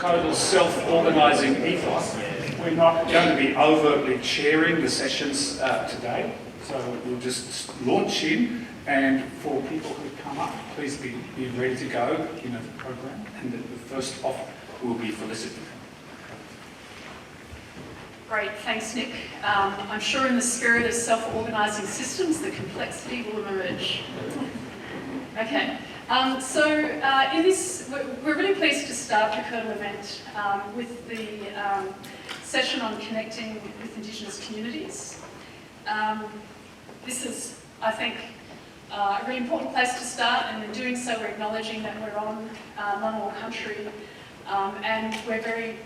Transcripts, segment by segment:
CoEDL's self-organising ethos, we're not going to be overtly chairing the sessions today, so we'll just launch in, and for people who come up, please be ready to go in the program, and the first off will be Felicity. Great, thanks Nick. I'm sure in the spirit of self-organising systems, the complexity will emerge. Okay, in this, we're really pleased to start the CoEDL event with the session on connecting with Indigenous communities. This is, I think, a really important place to start, and in doing so we're acknowledging that we're on non-war country, and we're very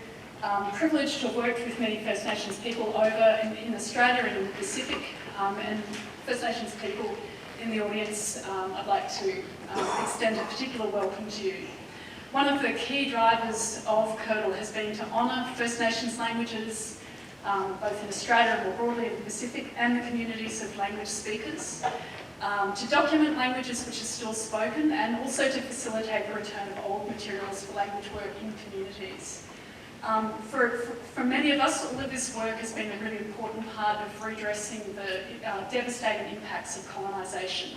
privileged to have worked with many First Nations people over in Australia and in the Pacific, and First Nations people in the audience, I'd like to extend a particular welcome to you. One of the key drivers of CoEDL has been to honour First Nations languages, both in Australia and more broadly in the Pacific, and the communities of language speakers, to document languages which are still spoken, and also to facilitate the return of old materials for language work in communities. For many of us, all of this work has been a really important part of redressing the devastating impacts of colonisation,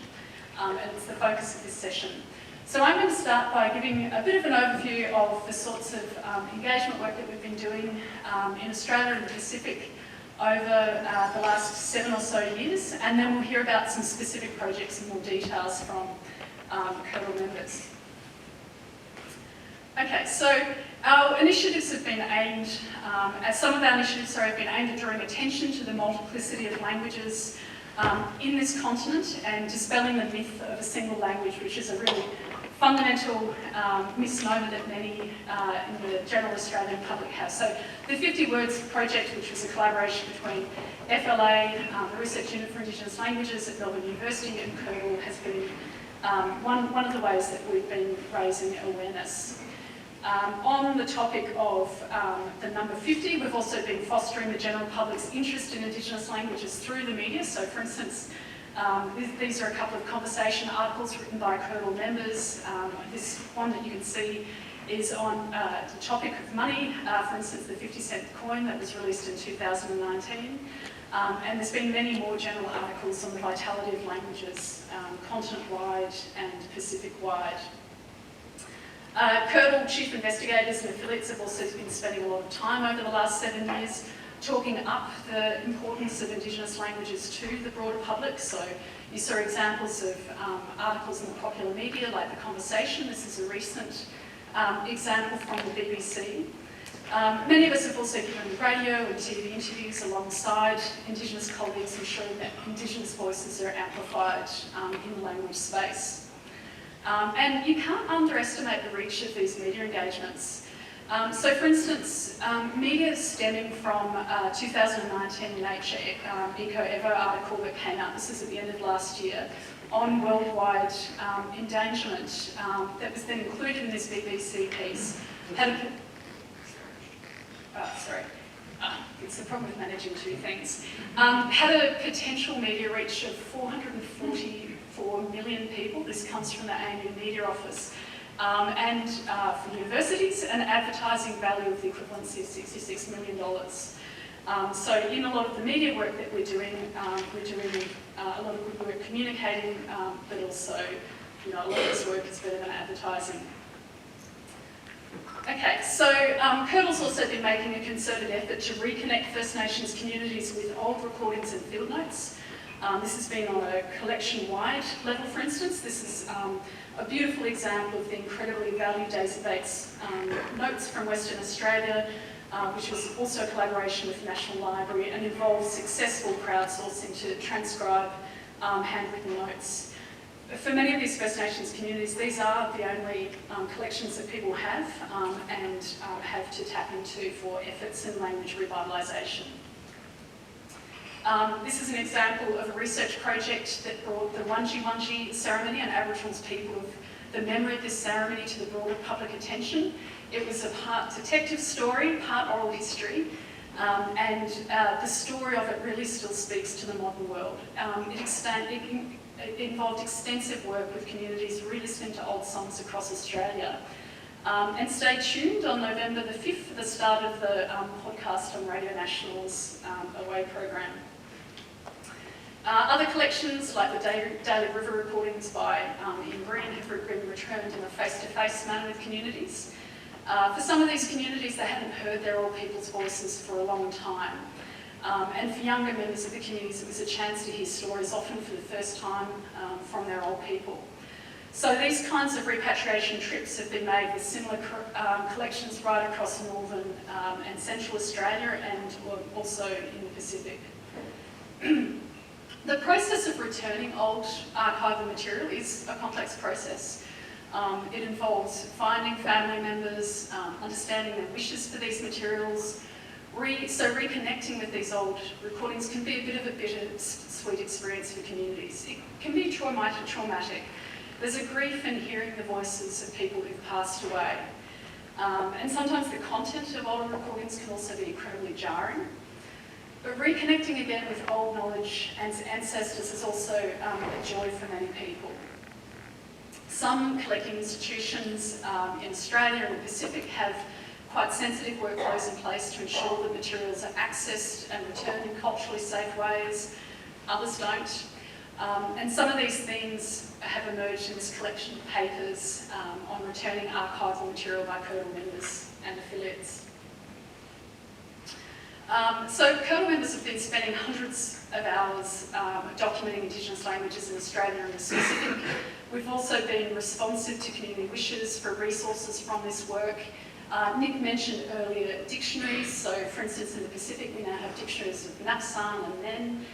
and it's the focus of this session. So I'm going to start by giving a bit of an overview of the sorts of engagement work that we've been doing in Australia and the Pacific over the last 7 or so years, and then we'll hear about some specific projects and more details from CoEDL members. Okay, so our initiatives have been aimed, some of our initiatives have been aimed at drawing attention to the multiplicity of languages in this continent and dispelling the myth of a single language, which is a really fundamental misnomer that many in the general Australian public have. So the 50 Words project, which was a collaboration between FLA, the Research Unit for Indigenous Languages at Melbourne University, and CoEDL, has been one of the ways that we've been raising awareness. On the topic of the number 50, we've also been fostering the general public's interest in Indigenous languages through the media. So for instance, these are a couple of conversation articles written by CoEDL members. This one that you can see is on the topic of money, for instance the 50-cent coin that was released in 2019. And there's been many more general articles on the vitality of languages, continent-wide and Pacific-wide. CoEDL chief investigators and affiliates have also been spending a lot of time over the last 7 years talking up the importance of Indigenous languages to the broader public. So you saw examples of articles in the popular media like The Conversation. This is a recent example from the BBC. Many of us have also given radio and TV interviews alongside Indigenous colleagues, ensuring that Indigenous voices are amplified in the language space. And you can't underestimate the reach of these media engagements. So for instance, media stemming from 2019 Nature Eco-Evo article that came out, this is at the end of last year, on worldwide endangerment, that was then included in this BBC piece, had a, it's the problem with managing two things, had a potential media reach of 444 million people. This comes from the ANU Media Office. And for universities, an advertising value of the equivalency of $66 million. So in a lot of the media work that we're doing a lot of good work communicating, but also, a lot of this work is better than advertising. Okay, so CoEDL's also been making a concerted effort to reconnect First Nations communities with old recordings and field notes. This has been on a collection-wide level, for instance. This is a beautiful example of the incredibly valued Daisy Bates notes from Western Australia, which was also a collaboration with the National Library and involved successful crowdsourcing to transcribe handwritten notes. For many of these First Nations communities, these are the only collections that people have and have to tap into for efforts in language revitalisation. This is an example of a research project that brought the Gurindji ceremony and Aboriginal people of the memory of this ceremony to the broader public attention. It was a part detective story, part oral history, and the story of it really still speaks to the modern world. It involved extensive work with communities re-listening to old songs across Australia. And stay tuned on November the 5th for the start of the podcast on Radio National's Away program. Other collections, like the Daily River recordings by Ian Green, have been returned in a face-to-face manner with communities. For some of these communities, they hadn't heard their old people's voices for a long time. And for younger members of the communities, it was a chance to hear stories, often for the first time, from their old people. So these kinds of repatriation trips have been made with similar collections right across northern and central Australia and also in the Pacific. The process of returning old archival material is a complex process. It involves finding family members, understanding their wishes for these materials. So reconnecting with these old recordings can be a bit of a bittersweet experience for communities. It can be traumatic. There's a grief in hearing the voices of people who've passed away. And sometimes the content of older recordings can also be incredibly jarring. But reconnecting again with old knowledge and ancestors is also a joy for many people. Some collecting institutions in Australia and the Pacific have quite sensitive workflows in place to ensure that materials are accessed and returned in culturally safe ways. Others don't. And some of these themes have emerged in this collection of papers on returning archival material by CoEDL members and affiliates. So CoEDL members have been spending hundreds of hours documenting Indigenous languages in Australia and the Pacific. We've also been responsive to community wishes for resources from this work. Nick mentioned earlier dictionaries, so for instance in the Pacific we now have dictionaries of Napsan and Nen.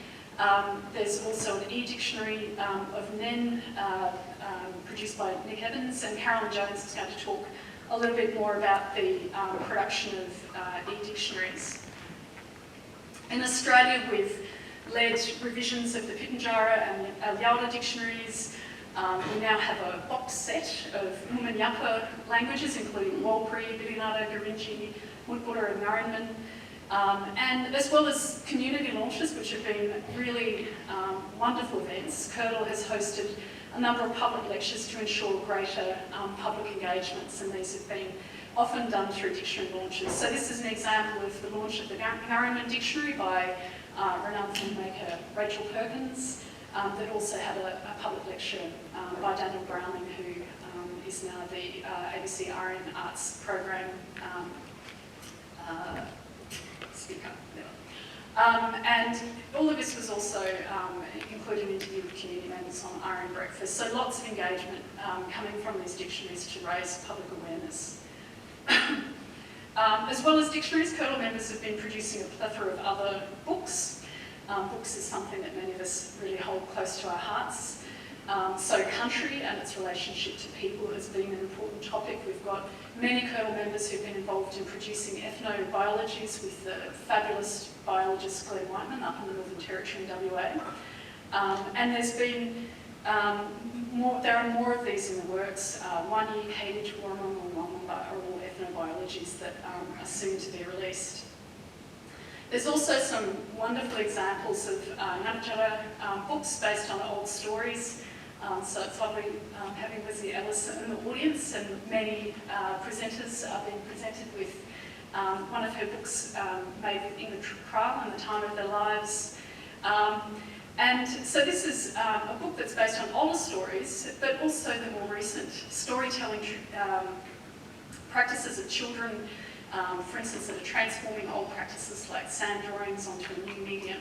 There's also an e-dictionary of Nen produced by Nick Evans, and Carolyn Jones is going to talk a little bit more about the production of e-dictionaries. In Australia we've led revisions of the Pitjantjatjara and Alpheaus dictionaries. We now have a box set of Muminyapa languages, including Warlpiri, Bina, Gurindji, Mutbura and Narinman, and as well as community launches, which have been really wonderful events. CoEDL has hosted a number of public lectures to ensure greater public engagements, and these have been often done through dictionary launches. So this is an example of the launch of the Narinman Dictionary by renowned filmmaker Rachel Perkins. That also had a public lecture by Daniel Browning, who is now the ABC RN Arts Program speaker. And all of this was also included an interview with community members on RN Breakfast. So lots of engagement coming from these dictionaries to raise public awareness. As well as dictionaries, CoEDL members have been producing a plethora of other books. Books is something that many of us really hold close to our hearts. So country and its relationship to people has been an important topic. We've got many CoEDL members who've been involved in producing ethnobiologies with the fabulous biologist Glenn Whiteman up in the Northern Territory in WA. And there's been there are more of these in the works. Wani, Katie, Warmong, and Wamamba are all ethnobiologies that are soon to be released. There's also some wonderful examples of Ngarrindjatjara books based on old stories. So it's lovely having Lizzie Ellis in the audience, and many presenters are being presented with one of her books made with Ingrid Kral in the time of their lives. And so this is a book that's based on older stories, but also the more recent storytelling practices of children, for instance, that are transforming old practices like sand drawings onto a new medium,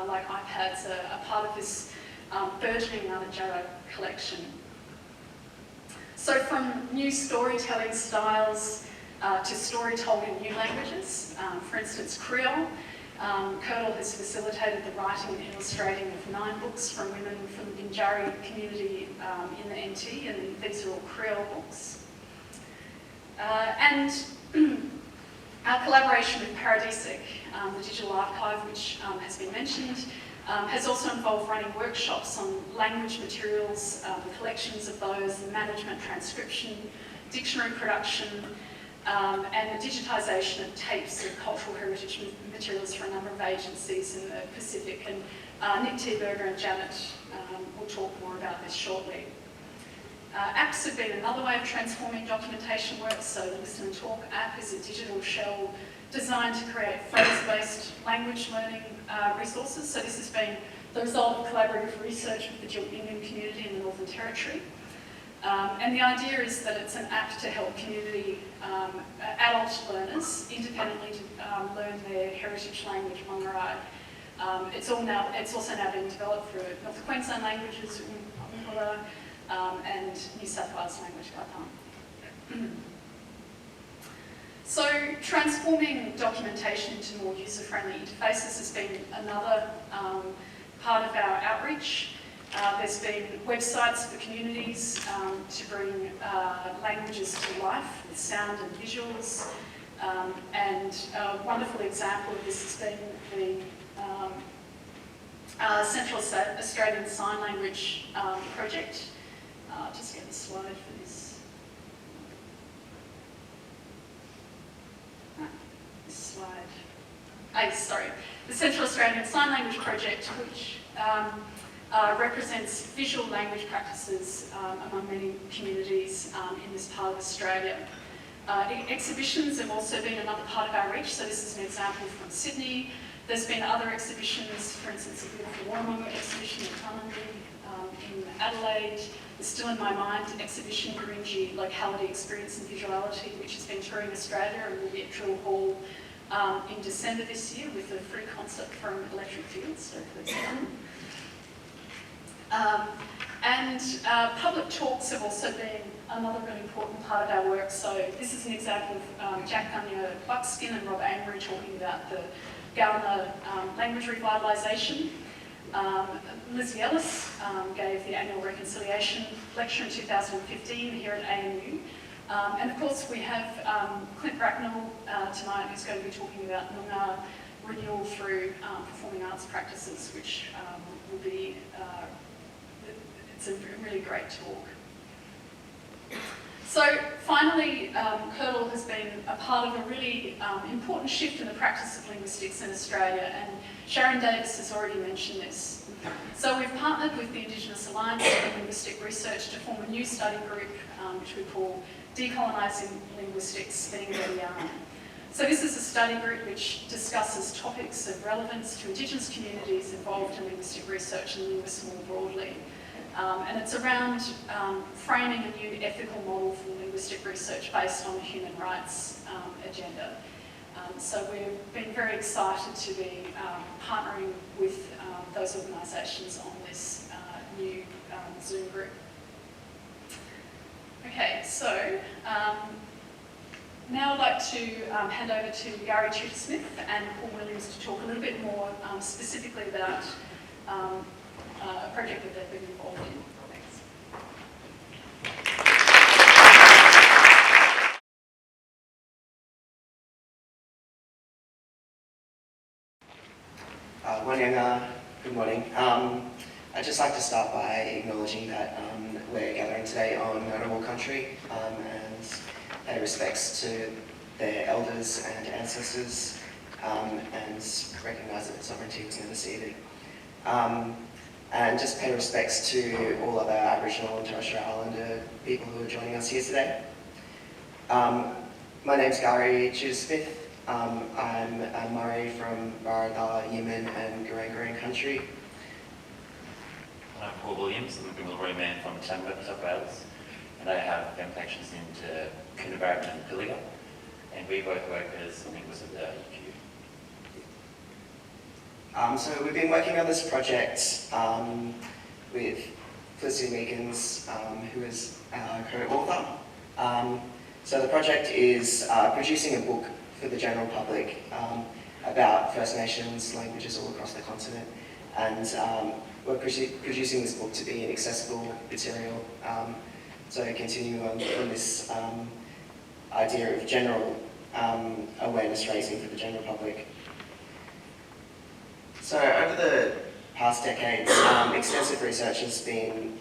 like iPads, are part of this burgeoning Ngarrindjatjara collection. So from new storytelling styles to story told in new languages, for instance, Creole, CoEDL has facilitated the writing and illustrating of 9 books from women from the Gari community in the NT, and these are all Creole books. And our collaboration with Paradisic, the digital archive, which has been mentioned, has also involved running workshops on language materials, the collections of those, the management, transcription, dictionary production, and the digitisation of tapes of cultural heritage materials for a number of agencies in the Pacific. And Nick Thieberger and Janet will talk more about this shortly. Apps have been another way of transforming documentation work. So the Listen and Talk app is a digital shell designed to create phrase-based language learning resources. So this has been the result of collaborative research with the Indian community in the Northern Territory. And the idea is that it's an app to help community adult learners independently to learn their heritage language, Manggarai. It's also now being developed for North Queensland languages, and New South Wales language, Kapan. So transforming documentation into more user-friendly interfaces has been another part of our outreach. There's been websites for communities to bring languages to life with sound and visuals. And a wonderful example of this has been the Central Australian Sign Language project. Just get the slide for this. This slide. Sorry. The Central Australian Sign Language project, which represents visual language practices among many communities in this part of Australia. Exhibitions have also been another part of our reach, so this is an example from Sydney. There's been other exhibitions, for instance, a beautiful Warramunga exhibition in Gurindji, in Adelaide. The Still in My Mind exhibition, Gurindji Locality, Experience and Visuality, which has been touring Australia and will be at Drill Hall in December this year with a free concert from Electric Fields, so please come. And public talks have also been another really important part of our work. So this is an example of Jack Gunyer Buckskin and Rob Amory talking about the Galna language revitalisation. Lizzie Ellis gave the annual reconciliation lecture in 2015 here at ANU. And of course we have Clint Bracknell tonight, who's going to be talking about Noongar renewal through performing arts practices, which will be, it's a really great talk. So finally, CoEDL has been a part of a really important shift in the practice of linguistics in Australia, and Sharon Davis has already mentioned this. So we've partnered with the Indigenous Alliance for Linguistic Research to form a new study group, which we call Decolonising Linguistics, being their yarn. So this is a study group which discusses topics of relevance to Indigenous communities involved in linguistic research and linguists more broadly. And it's around framing a new ethical model for linguistic research based on a human rights agenda. So we've been very excited to be partnering with those organisations on this new Zoom group. Okay, so now I'd like to hand over to Gari Tudor-Smith and Paul Williams to talk a little bit more specifically about a project that they've been involved in. Thanks. Good morning. I'd just like to start by acknowledging that we're gathering today on Ngunnawal country and pay respects to their elders and ancestors and recognise that sovereignty was never ceded. And just pay respects to all other Aboriginal and Torres Strait Islander people who are joining us here today. My name's Gari Tudor-Smith. I'm a Murray from Barada, Yemen and Gurindji country. I'm Paul Williams. I'm a Gurindji man from New South Wales, and I have connections into Kundabarabran and Pilliga, and we both work as linguists at the UQ. So we've been working on this project with Felicity Meakins, who is our co-author. So the project is producing a book for the general public about First Nations languages all across the continent, and we're producing this book to be an accessible material, so continue on this idea of general awareness raising for the general public. So over the past decades, extensive research has been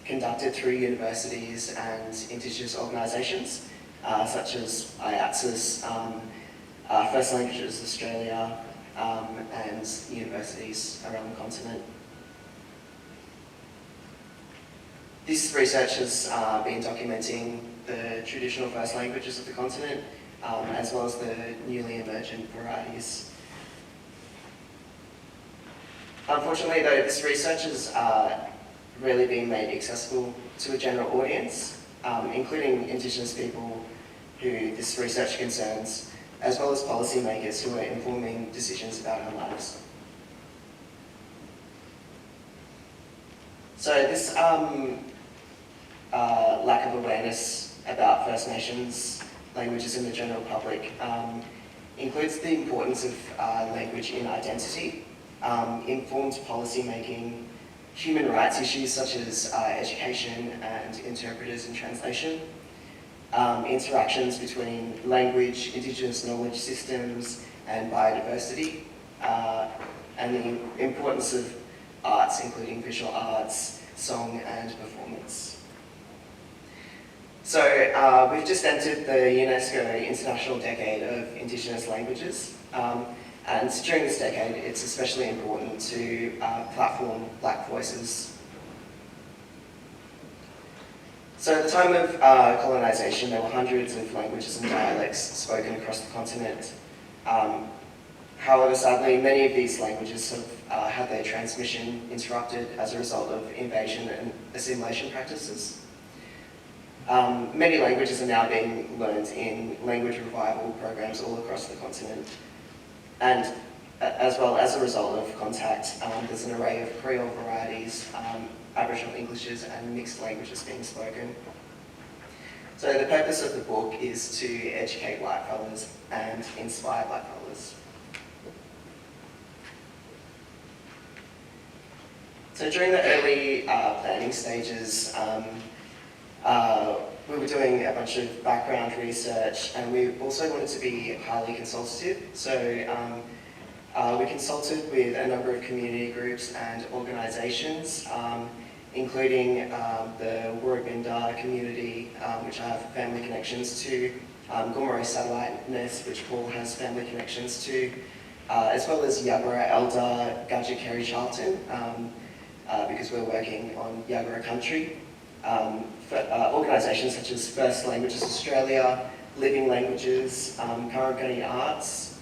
conducted through universities and Indigenous organisations, such as IATSIS, First Languages Australia, and universities around the continent. This research has been documenting the traditional first languages of the continent, as well as the newly emergent varieties. Unfortunately, though, this research has rarely been made accessible to a general audience, including Indigenous people who this research concerns, as well as policymakers who are informing decisions about our lives. So this lack of awareness about First Nations languages in the general public includes the importance of language in identity, informed policy making, human rights issues such as education and interpreters and translation, interactions between language, Indigenous knowledge systems and biodiversity, and the importance of arts, including visual arts, song and performance. So we've just entered the UNESCO International Decade of Indigenous Languages, and during this decade it's especially important to platform Black voices. So at the time of colonisation, there were hundreds of languages and dialects spoken across the continent. However, sadly, many of these languages have had their transmission interrupted as a result of invasion and assimilation practices. Many languages are now being learned in language revival programs all across the continent. And as well as a result of contact, there's an array of Creole varieties, Aboriginal Englishes and mixed languages being spoken. So the purpose of the book is to educate whitefellas and inspire blackfellas. So during the early planning stages, we were doing a bunch of background research, and we also wanted to be highly consultative. So we consulted with a number of community groups and organisations, including the WordSpinner community, which I have family connections to, Gomeroi Satellite Nest, which Paul has family connections to, as well as Yagara Elder, Gurindji Kerry Charlton, because we're working on Yagara country. Organisations such as First Languages Australia, Living Languages, Karangani Arts,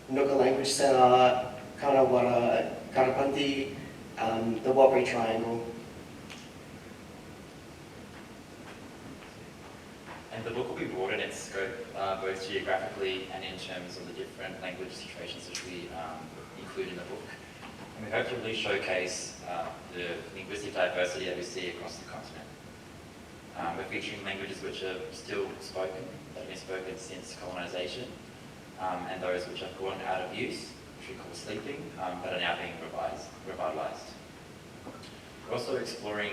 Nuka Language Centre, Kanawara, Karapanti, the Wabri Triangle. And the book will be broad in its scope, both geographically and in terms of the different language situations which we include in the book. And we hope to really showcase the linguistic diversity that we see across the continent. We're featuring languages which are still spoken, that have been spoken since colonisation, and those which have gone out of use, which we call sleeping, but are now being revitalised. We're also exploring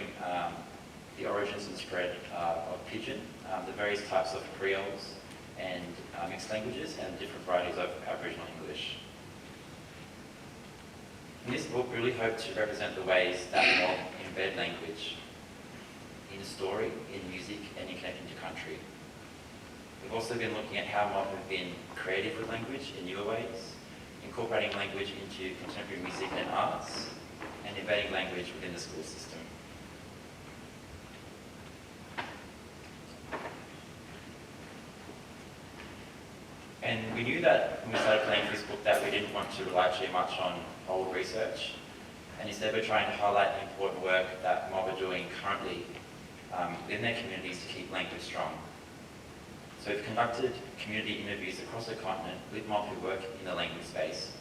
the origins and spread of Pidgin, the various types of Creoles and mixed languages, and different varieties of Aboriginal English. In this book, we really hope to represent the ways that mob embed language in story, in music, and in connecting to country. We've also been looking at how mob have been creative with language in newer ways, incorporating language into contemporary music and arts, and embedding language within the school system. And we knew that when we started planning for this book that we didn't want to rely too much on old research, and instead we're trying to highlight the important work that mob are doing currently in their communities to keep language strong. So we've conducted community interviews across the continent with mob who work in the language space.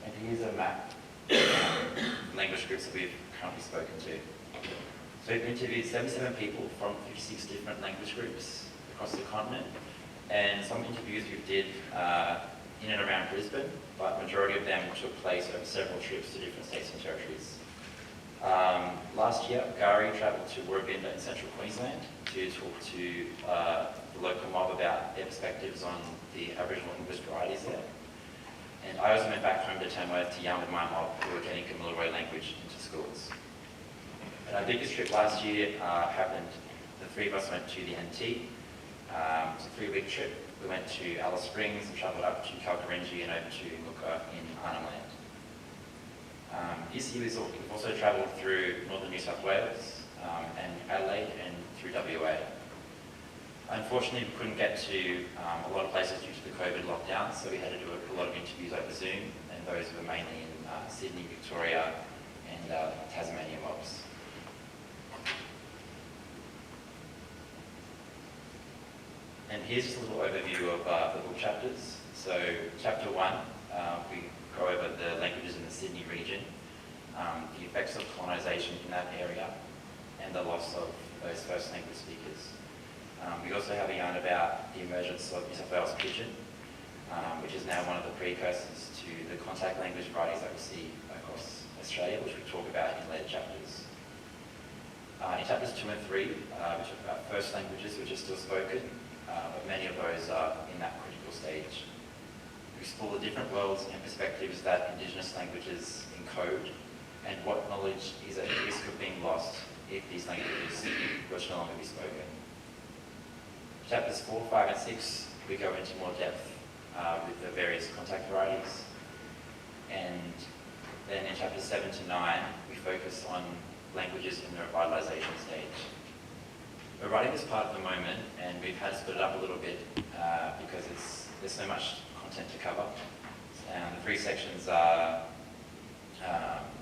And here's a map of language groups that we've currently spoken to. So we've interviewed 77 people from 56 different language groups across the continent. And some interviews we did in and around Brisbane, but the majority of them took place over several trips to different states and territories. Last year, Gari travelled to Bina in central Queensland to talk to the local mob about their perspectives on the Aboriginal English varieties there. And I also went back home to Tamworth to yarn with my mob who were getting Kamilaroi language into schools. And our biggest trip last year happened, the three of us went to the NT. It's a 3-week trip. We went to Alice Springs and travelled up to Gurindji and over to Nuka in Arnhem Land. This year we've also travelled through northern New South Wales, and Adelaide and through WA. Unfortunately, we couldn't get to a lot of places due to the COVID lockdown, so we had to do a lot of interviews over Zoom, and those were mainly in Sydney, Victoria, and Tasmania mobs. And here's just a little overview of the book chapters. So chapter 1, we go over the languages in the Sydney region, the effects of colonisation in that area, and the loss of those first language speakers. We also have a yarn about the emergence of New South Wales Pidgin, which is now one of the precursors to the contact language varieties that we see across Australia, which we talk about in later chapters. In chapters 2 and 3, we talk about first languages which are still spoken, but many of those are in that critical stage. We explore the different worlds and perspectives that Indigenous languages encode, and what knowledge is at risk of being lost if these languages were to no longer be spoken. Chapters 4, 5 and 6, we go into more depth with the various contact varieties. And then in chapters 7 to 9, we focus on languages in the revitalisation stage. We're writing this part at the moment, and we've had to split it up a little bit because there's so much content to cover. The 3 sections are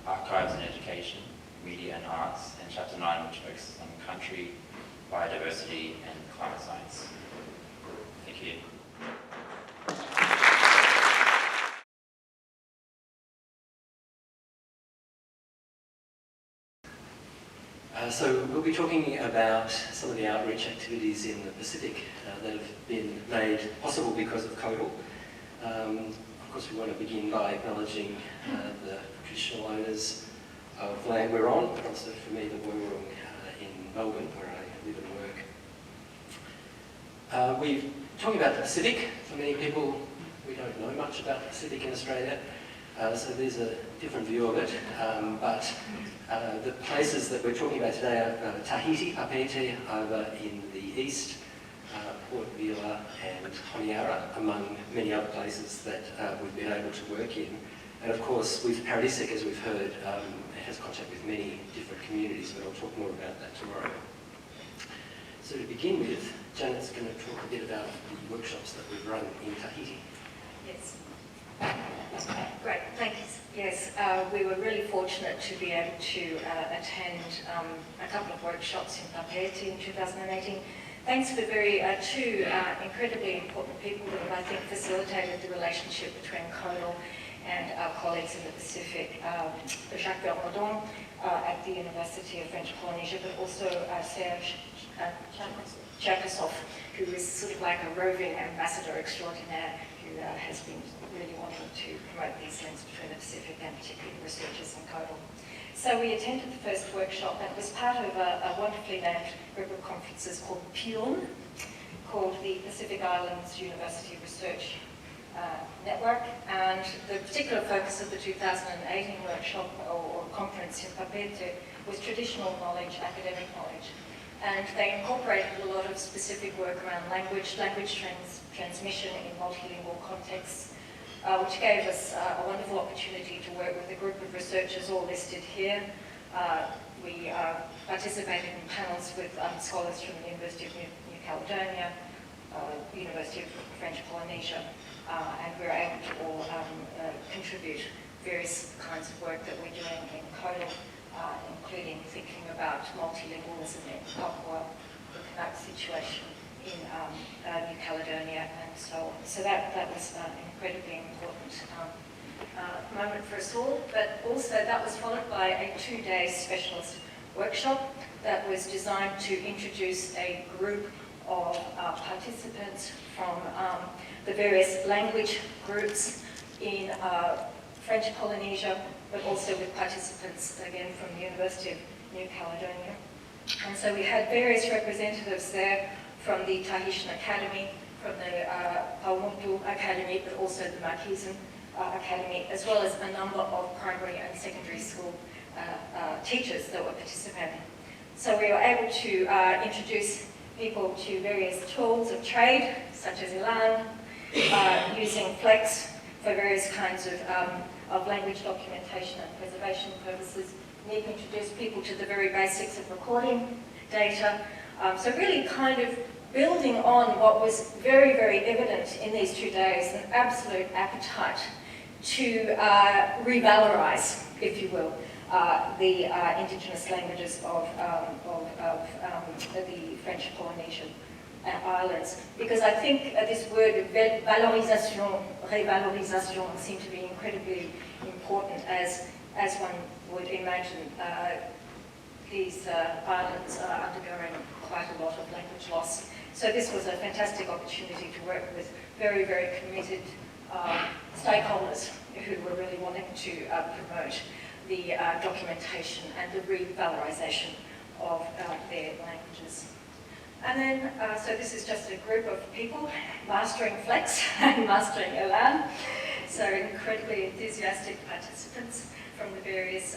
archives and education, media and arts, and chapter 9, which focuses on country, biodiversity, and climate science. Thank you. So we'll be talking about some of the outreach activities in the Pacific that have been made possible because of CoEDL. Of course, we want to begin by acknowledging the traditional owners of land we're on, but also for me the Wurrung in Melbourne, where I live and work. We're talking about the Pacific. For many people, we don't know much about the Pacific in Australia, so there's a different view of it. But the places that we're talking about today are Tahiti, Papeete over in the east, Port Vila and Honiara, among many other places that we've been able to work in. And of course, with Paradisic, as we've heard, it has contact with many different communities, but I'll talk more about that tomorrow. So to begin with, Janet's going to talk a bit about the workshops that we've run in Tahiti. Yes. Great, thanks. Yes, we were really fortunate to be able to attend a couple of workshops in Papeete in 2018. Thanks to two incredibly important people that have, I think, facilitated the relationship between CoEDL and our colleagues in the Pacific, Jacques Bernaudon at the University of French Polynesia, but also Serge Cherkasov, who is sort of like a roving ambassador extraordinaire who has been really wanting to promote these links between the Pacific and particularly researchers in CoEDL. So we attended the first workshop, and it was part of a wonderfully named group of conferences called PION, called the Pacific Islands University Research Network, and the particular focus of the 2018 workshop or conference in Papeete was traditional knowledge, academic knowledge. And they incorporated a lot of specific work around language transmission in multilingual contexts, which gave us a wonderful opportunity to work with a group of researchers all listed here. We participated in panels with scholars from the University of New Caledonia, University of French Polynesia, and we were able to all contribute various kinds of work that we're doing in CoEDL, including thinking about multilingualism in Papua, the Canuck situation in New Caledonia, and so on. So that was an incredibly important moment for us all, but also that was followed by a 2-day specialist workshop that was designed to introduce a group of participants from the various language groups in French Polynesia, but also with participants again from the University of New Caledonia. And so we had various representatives there from the Tahitian Academy, from the Paumotu Academy, but also the Meakins Academy, as well as a number of primary and secondary school teachers that were participating. So we were able to introduce people to various tools of trade, such as Elan, using Flex for various kinds of language documentation and preservation purposes, need to introduce people to the very basics of recording data. So really kind of building on what was very, very evident in these 2 days, an absolute appetite to revalorize, if you will, the Indigenous languages of the French Polynesian islands. Because I think this word valorisation, revalorisation seem to be incredibly important as one would imagine these islands are undergoing quite a lot of language loss. So this was a fantastic opportunity to work with very, very committed stakeholders who were really wanting to promote the documentation and the revalorisation of their languages. And then, so this is just a group of people mastering Flex and mastering Elan. So incredibly enthusiastic participants from the various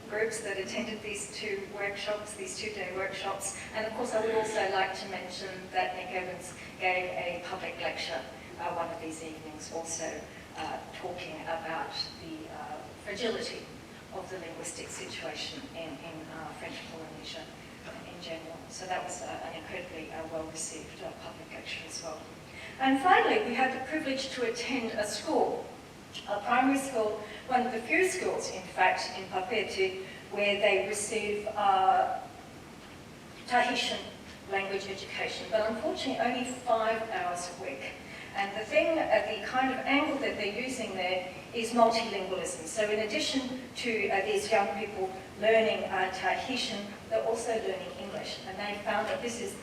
groups that attended these 2 workshops, these 2-day workshops. And of course, I would also like to mention that Nick Evans gave a public lecture one of these evenings, also talking about the fragility of the linguistic situation in French Polynesia in general. So that was an incredibly well-received public lecture as well. And finally, we had the privilege to attend a school, a primary school, one of the few schools, in fact, in Papeete, where they receive Tahitian language education, but unfortunately only 5 hours a week. And the thing, the kind of angle that they're using there is multilingualism. So in addition to these young people learning Tahitian, they're also learning English. And they found that this is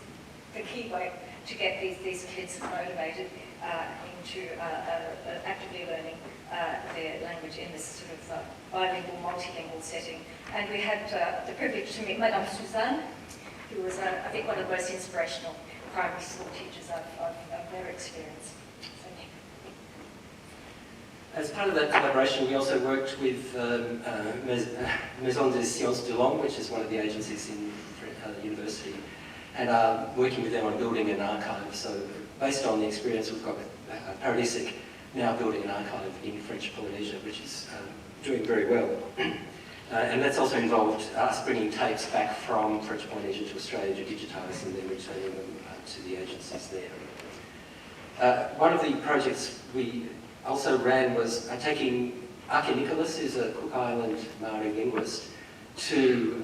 the key way to get these kids motivated into actively learning their language in this sort of bilingual, multilingual setting. And we had the privilege to meet Madame Suzanne, who was, I think, one of the most inspirational primary school teachers of their experience. As part of that collaboration, we also worked with Maison des Sciences de Langue, which is one of the agencies in the university, and working with them on building an archive. So based on the experience we've got with Paradisic, now building an archive in French Polynesia, which is doing very well. And that's also involved us bringing tapes back from French Polynesia to Australia to digitise and then returning them to the agencies there. One of the projects we also ran was taking Aki Nicholas, who's a Cook Island Maori linguist, to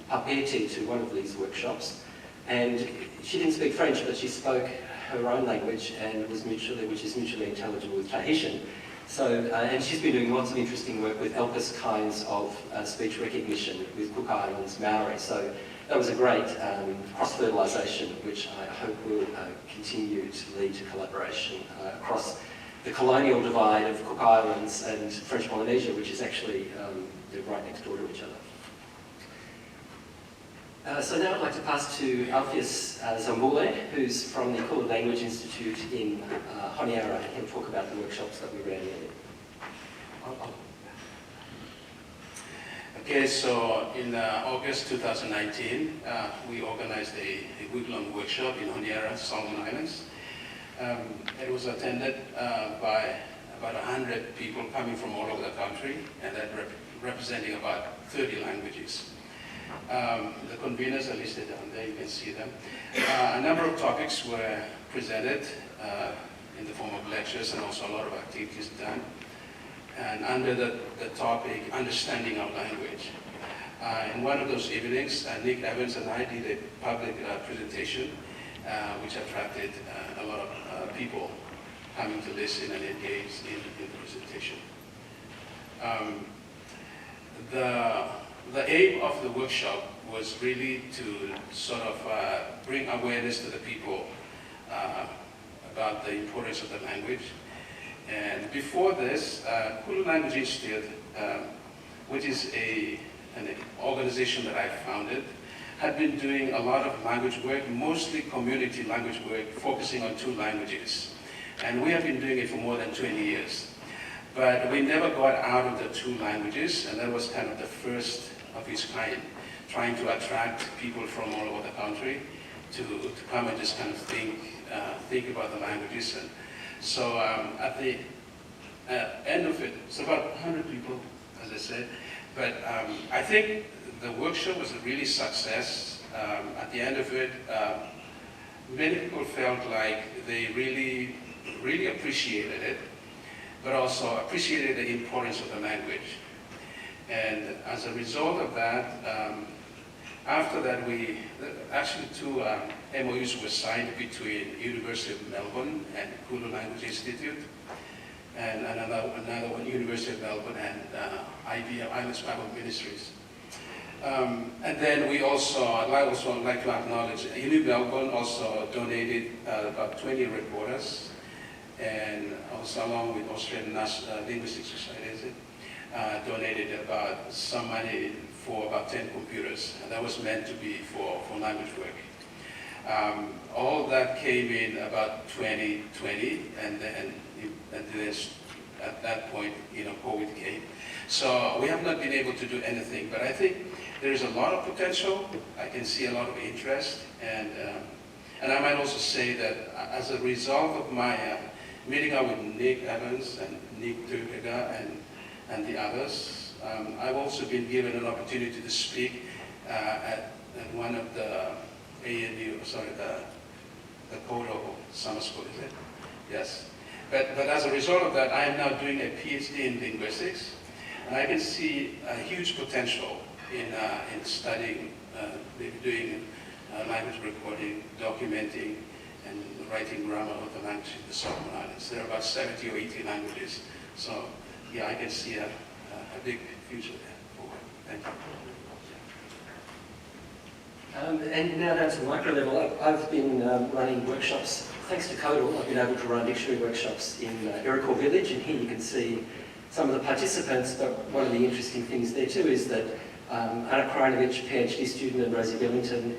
Papeete, to one of these workshops. And she didn't speak French, but she spoke her own language and was which is mutually intelligible with Tahitian. So, and she's been doing lots of interesting work with Alpheaus kinds of speech recognition with Cook Islands Maori. So that was a great cross-fertilisation, which I hope will continue to lead to collaboration across the colonial divide of Cook Islands and French Polynesia, which is actually they're right next door to each other. So now I'd like to pass to Alpheaus Zobule, who's from the Kula Language Institute in Honiara, and he'll talk about the workshops that we ran earlier. Okay, so in August 2019, we organized a week-long workshop in Honiara, Solomon Islands. It was attended by about 100 people coming from all over the country, and that representing about 30 languages. The conveners are listed down there, you can see them. A number of topics were presented in the form of lectures and also a lot of activities done. And under the topic, understanding our language. In one of those evenings, Nick Evans and I did a public presentation which attracted a lot of people coming to listen and engage in the presentation. The aim of the workshop was really to sort of bring awareness to the people about the importance of the language. And before this, Kula Language Institute, which is an organization that I founded, had been doing a lot of language work, mostly community language work, focusing on 2 languages. And we have been doing it for more than 20 years. But we never got out of the 2 languages, and that was kind of the first of its kind, trying to attract people from all over the country to come and just kind of think about the languages. And so at the end of it, it's about 100 people, as I said, But I think the workshop was a really success. At the end of it, many people felt like they really appreciated it, but also appreciated the importance of the language. And as a result of that, after that, actually two MOUs were signed between University of Melbourne and Kulu Language Institute, and another one, University of Melbourne and IBM, Islands Bible Ministries. And then we also, I'd also like to acknowledge, Uni Melbourne also donated about 20 reporters, and also along with Australian National Linguistic Society, donated about some money for about 10 computers, and that was meant to be for language work. All that came in about 2020, and then at that point, COVID came. So we have not been able to do anything, but I think there is a lot of potential. I can see a lot of interest, and I might also say that as a result of my meeting up with Nick Evans and Nick Thieberger and the others, I've also been given an opportunity to speak at one of the the Kodo Summer School, is it? Yes. But as a result of that, I am now doing a PhD in linguistics, and I can see a huge potential in studying, maybe doing language recording, documenting, and writing grammar of the language in the Solomon Islands. There are about 70 or 80 languages, so yeah, I can see a big future there forward. Thank you. And now down to the micro level, I've been running workshops. Thanks to CoEDL, I've been able to run dictionary workshops in Iroquois Village, and here you can see some of the participants, but one of the interesting things there too is that Anna Krajinovic, PhD student, and Rosie Billington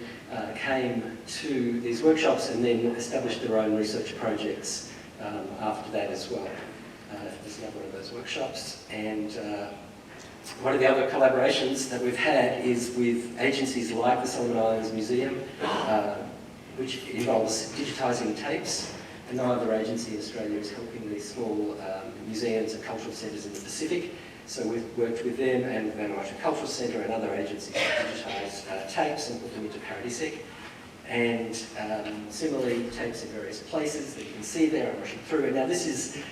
came to these workshops and then established their own research projects after that as well. There's another one of those workshops, and one of the other collaborations that we've had is with agencies like the Solomon Islands Museum, which involves digitising tapes. And no other agency in Australia is helping these small museums and cultural centres in the Pacific. So we've worked with them and the Vanuatu Cultural Centre and other agencies to digitise tapes and put them into Paradisec. And similarly, tapes in various places that you can see there. I'm rushing through it. Now this is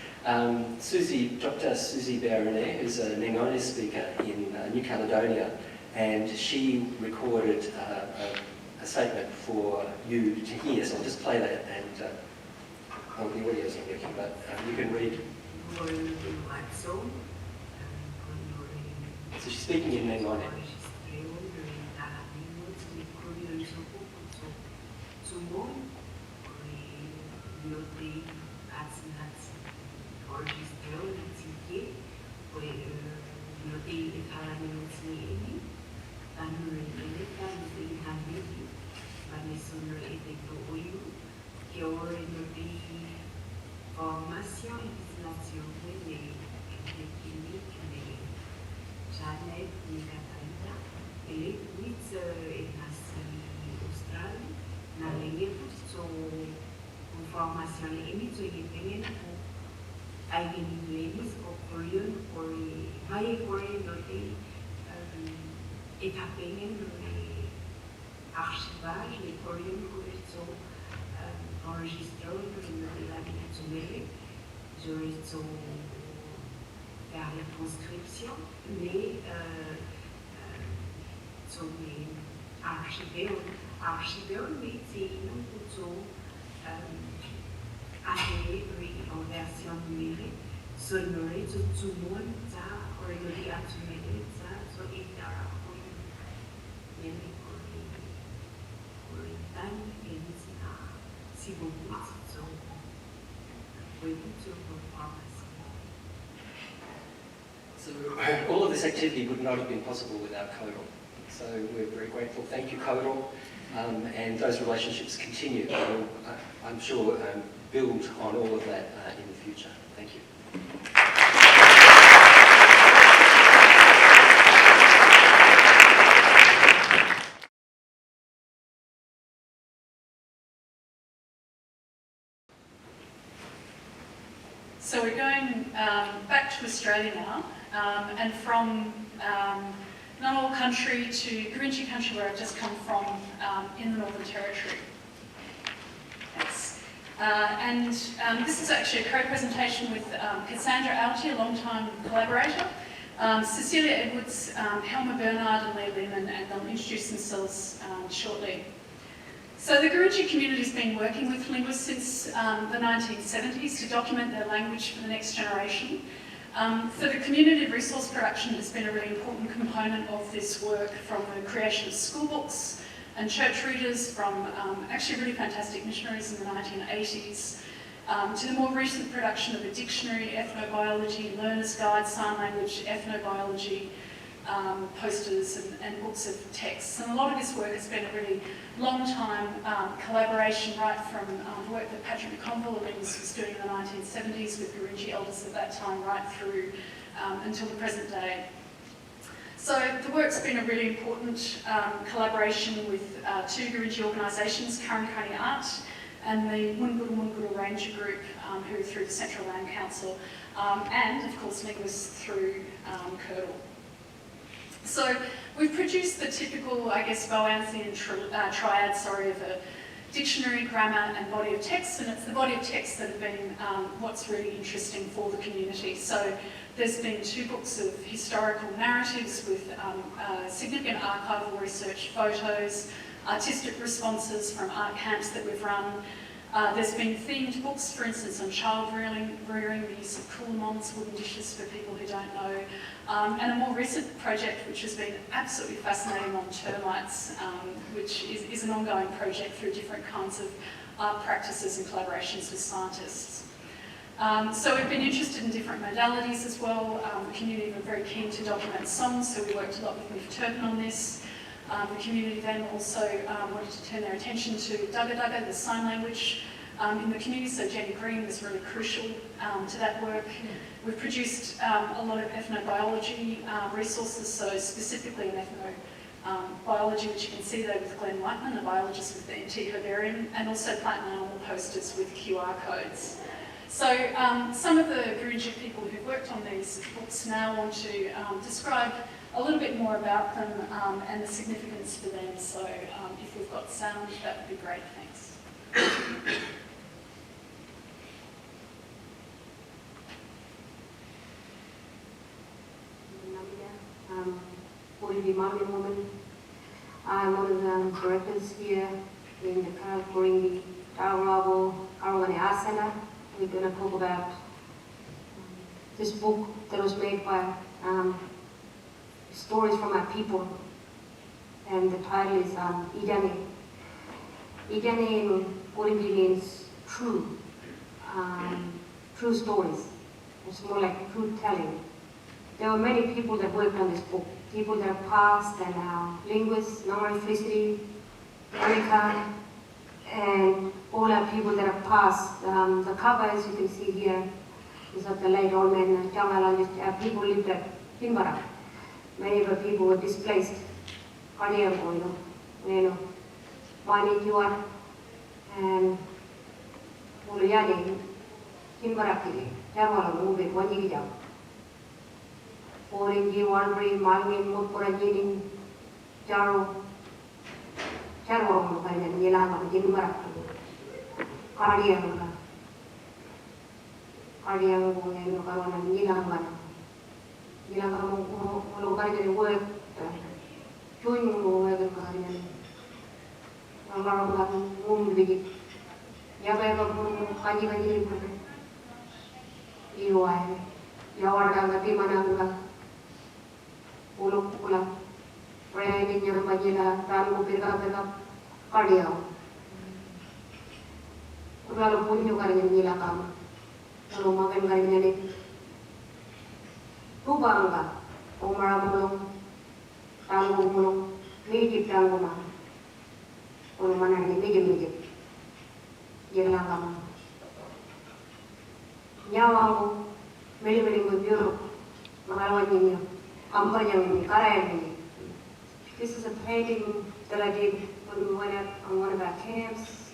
Dr. Susie Baronet, who's a Ngoni speaker in New Caledonia, and she recorded a statement for you to hear. So I'll just play that, and the audio is not working, but you can read. So she's speaking in Ngoni. Archiveur medicino puto en version numérique, sonore to one ta or the automated ta so if there are or time in si beaucoup so we need to perform. So all of this activity would not have been possible without CoEDL. So we're very grateful. Thank you, CoEDL. And those relationships continue. We'll, I'm sure, build on all of that in the future. Thank you. So we're going back to Australia now, and from Ngunnawal country to Gurindji country, where I've just come from, in the Northern Territory. Thanks. This is actually a co-presentation with Cassandra Alty, a long-time collaborator, Cecilia Edwards, Helma Bernard and Lee Lehman, and they'll introduce themselves shortly. So the Gurindji community has been working with linguists since the 1970s to document their language for the next generation. So the community resource production has been a really important component of this work, from the creation of school books and church readers, from actually really fantastic missionaries in the 1980s, to the more recent production of a dictionary, ethnobiology, learner's guide, sign language, ethnobiology, posters and books of texts. And a lot of this work has been a really long time collaboration, right from the work that Patrick McConville was doing in the 1970s with Gurindji elders at that time, right through until the present day. So the work's been a really important collaboration with two Gurindji organisations, Karankarani Art and the Wunguru Ranger Group, who are through the Central Land Council, and of course linguists through CoEDL. So we've produced the typical, I guess, Boanthian triad, of a dictionary, grammar and body of text, and it's the body of text that have been what's really interesting for the community. So there's been 2 books of historical narratives with significant archival research, photos, artistic responses from art camps that we've run. There's been themed books, for instance, on child rearing, the use of kulamons, wooden dishes for people who don't know, and a more recent project which has been absolutely fascinating on termites, which is an ongoing project through different kinds of art practices and collaborations with scientists. So we've been interested in different modalities as well. The community were very keen to document songs, so we worked a lot with Miff Turpin on this. The community then also wanted to turn their attention to Dugga, the sign language in the community, so Jenny Green was really crucial to that work. We've produced a lot of ethnobiology resources, so specifically in ethnobiology, which you can see there with Glenn Whiteman, a biologist with the NT Herbarium, and also plant and animal posters with QR codes. So some of the Gurindji people who worked on these books now want to describe a little bit more about them and the significance for them. So if we've got sound, that would be great. Thanks. Woman. I'm one of the directors here in the Gurindji Arwani Art Center. We're going to talk about this book that was made by Stories from Our People, and the title is Idane. Idane in Gurindji means true, true stories. It's more like truth telling. There were many people that worked on this book, people that are past and linguists, Felicity, Erica, and all our people that are past. The cover, as you can see here, is of the late old man, people lived at Thieberger. Many of the people were displaced. And Gurindji, Wandri, Malmin, Mutpurajinin, Jaro, Charo, and Yelanga, Jinmarak, Cardianga, and Karana, Yilanga, Yilanga, Lokai, work, Chewing over the Karian, Amarakan, Moon Visit, Yabaka, Kaji, Iwai, Yawaranga, Timananga. Pulang, Rani Nyamajila, Ramu Pika, Cardio. Lalu pun juga dengan gila kamu. Lalu makan kalian ini. Lupa enggak? Umar mulung, tanggung mulung, mijit tanggung mah. Kalau mana ini mijit. Gila kamu. Nyawa aku, meli berbiru, mengalami ini. This is a painting that I did when we went out on one of our camps.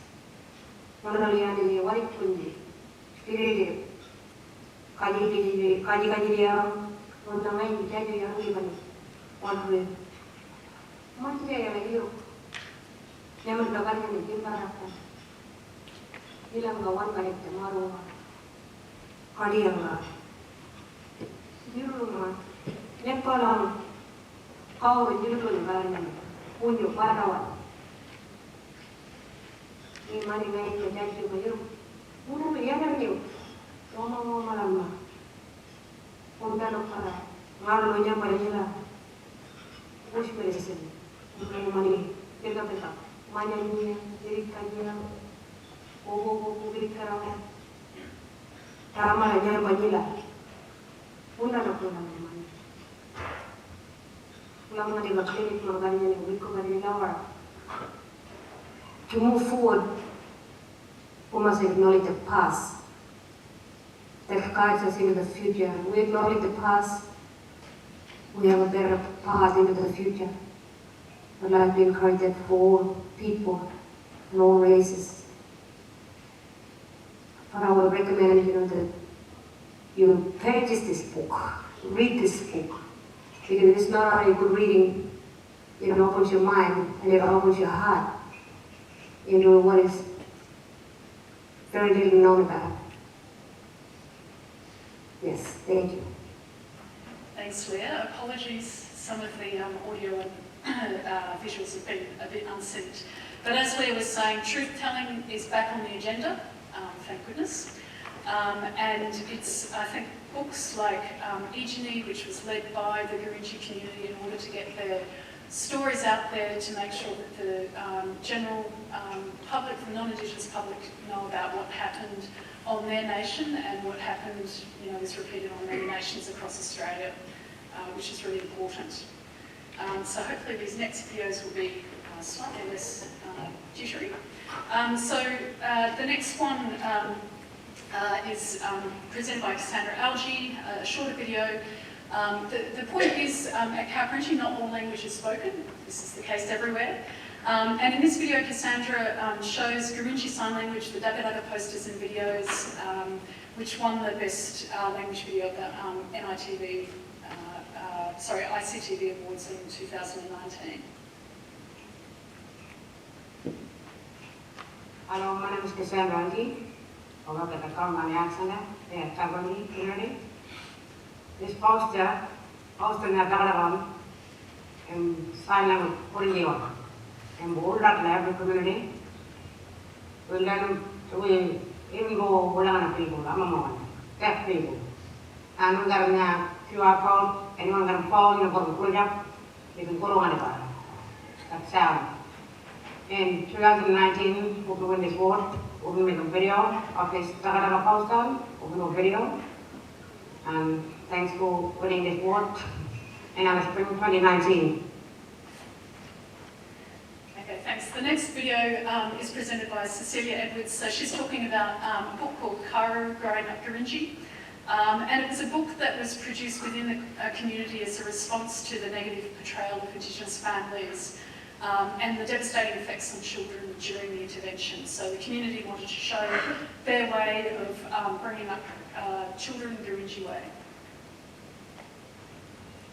kaji dia untuk main jadi yang lebih banyak. Macam yang lagi yang mendoakan yang diimparakan. Bilang kawan kali kemaru kali yang lah. Di rumah Nepal kau judul negara punya parawan. Ini mari main jadi macam Unu yang ni, orang malam lah. Orang nak para, ngaruh banyak pada jelah. Ush beresin, orang mani, berkata, mana ni, jadi kajian, bobo berkerana. Ramai aja banyak lah. Unda nak pulang mani. Pulang mani berkali keluarga ni, berikut dari lawar. To move forward. We must acknowledge the past that guides us into the future. We acknowledge the past, we have a better path into the future. I'd like to encourage that for all people and all races. But I would recommend, that you purchase this book, read this book, because it's not only good reading, it opens your mind and it opens your heart into what is very little known about. Yes, thank you. Thanks, Leah. Apologies, some of the audio and visuals have been a bit unsynced. But as Leah was saying, truth-telling is back on the agenda, thank goodness. And it's, I think, books like Indigenous, which was led by the Gurindji community in order to get their stories out there to make sure that the general public, the non-Indigenous public, know about what happened on their nation and what happened, is repeated on many nations across Australia, which is really important. So hopefully these next videos will be slightly less jittery. So the next one is presented by Cassandra Algie, a shorter video. The point is, at Gurindji, not all language is spoken. This is the case everywhere. And in this video, Cassandra shows Gurindji Sign Language, the Daga posters and videos, which won the best language video at the ICTV Awards in 2019. Hello, my name is Cassandra Algie. I work at the Colombian accent at Gurindji community. This poster na Dagalaram and sign language Gurindji and bold that lab community. We learn we even go Bulana people, Amamon, deaf people. And we got a QR code, anyone got a phone, you go to up, you can go on about that sound. In 2019, we win this award, we make a video of this Dagadama poster, we do a video. And thanks for winning this award in our spring 2019. Okay, thanks. The next video is presented by Cecilia Edwards. So she's talking about a book called Karu, Growing Up Gurindji. And it was a book that was produced within the community as a response to the negative portrayal of Indigenous families and the devastating effects on children during the intervention. So the community wanted to show their way of bringing up children in Gurindji way.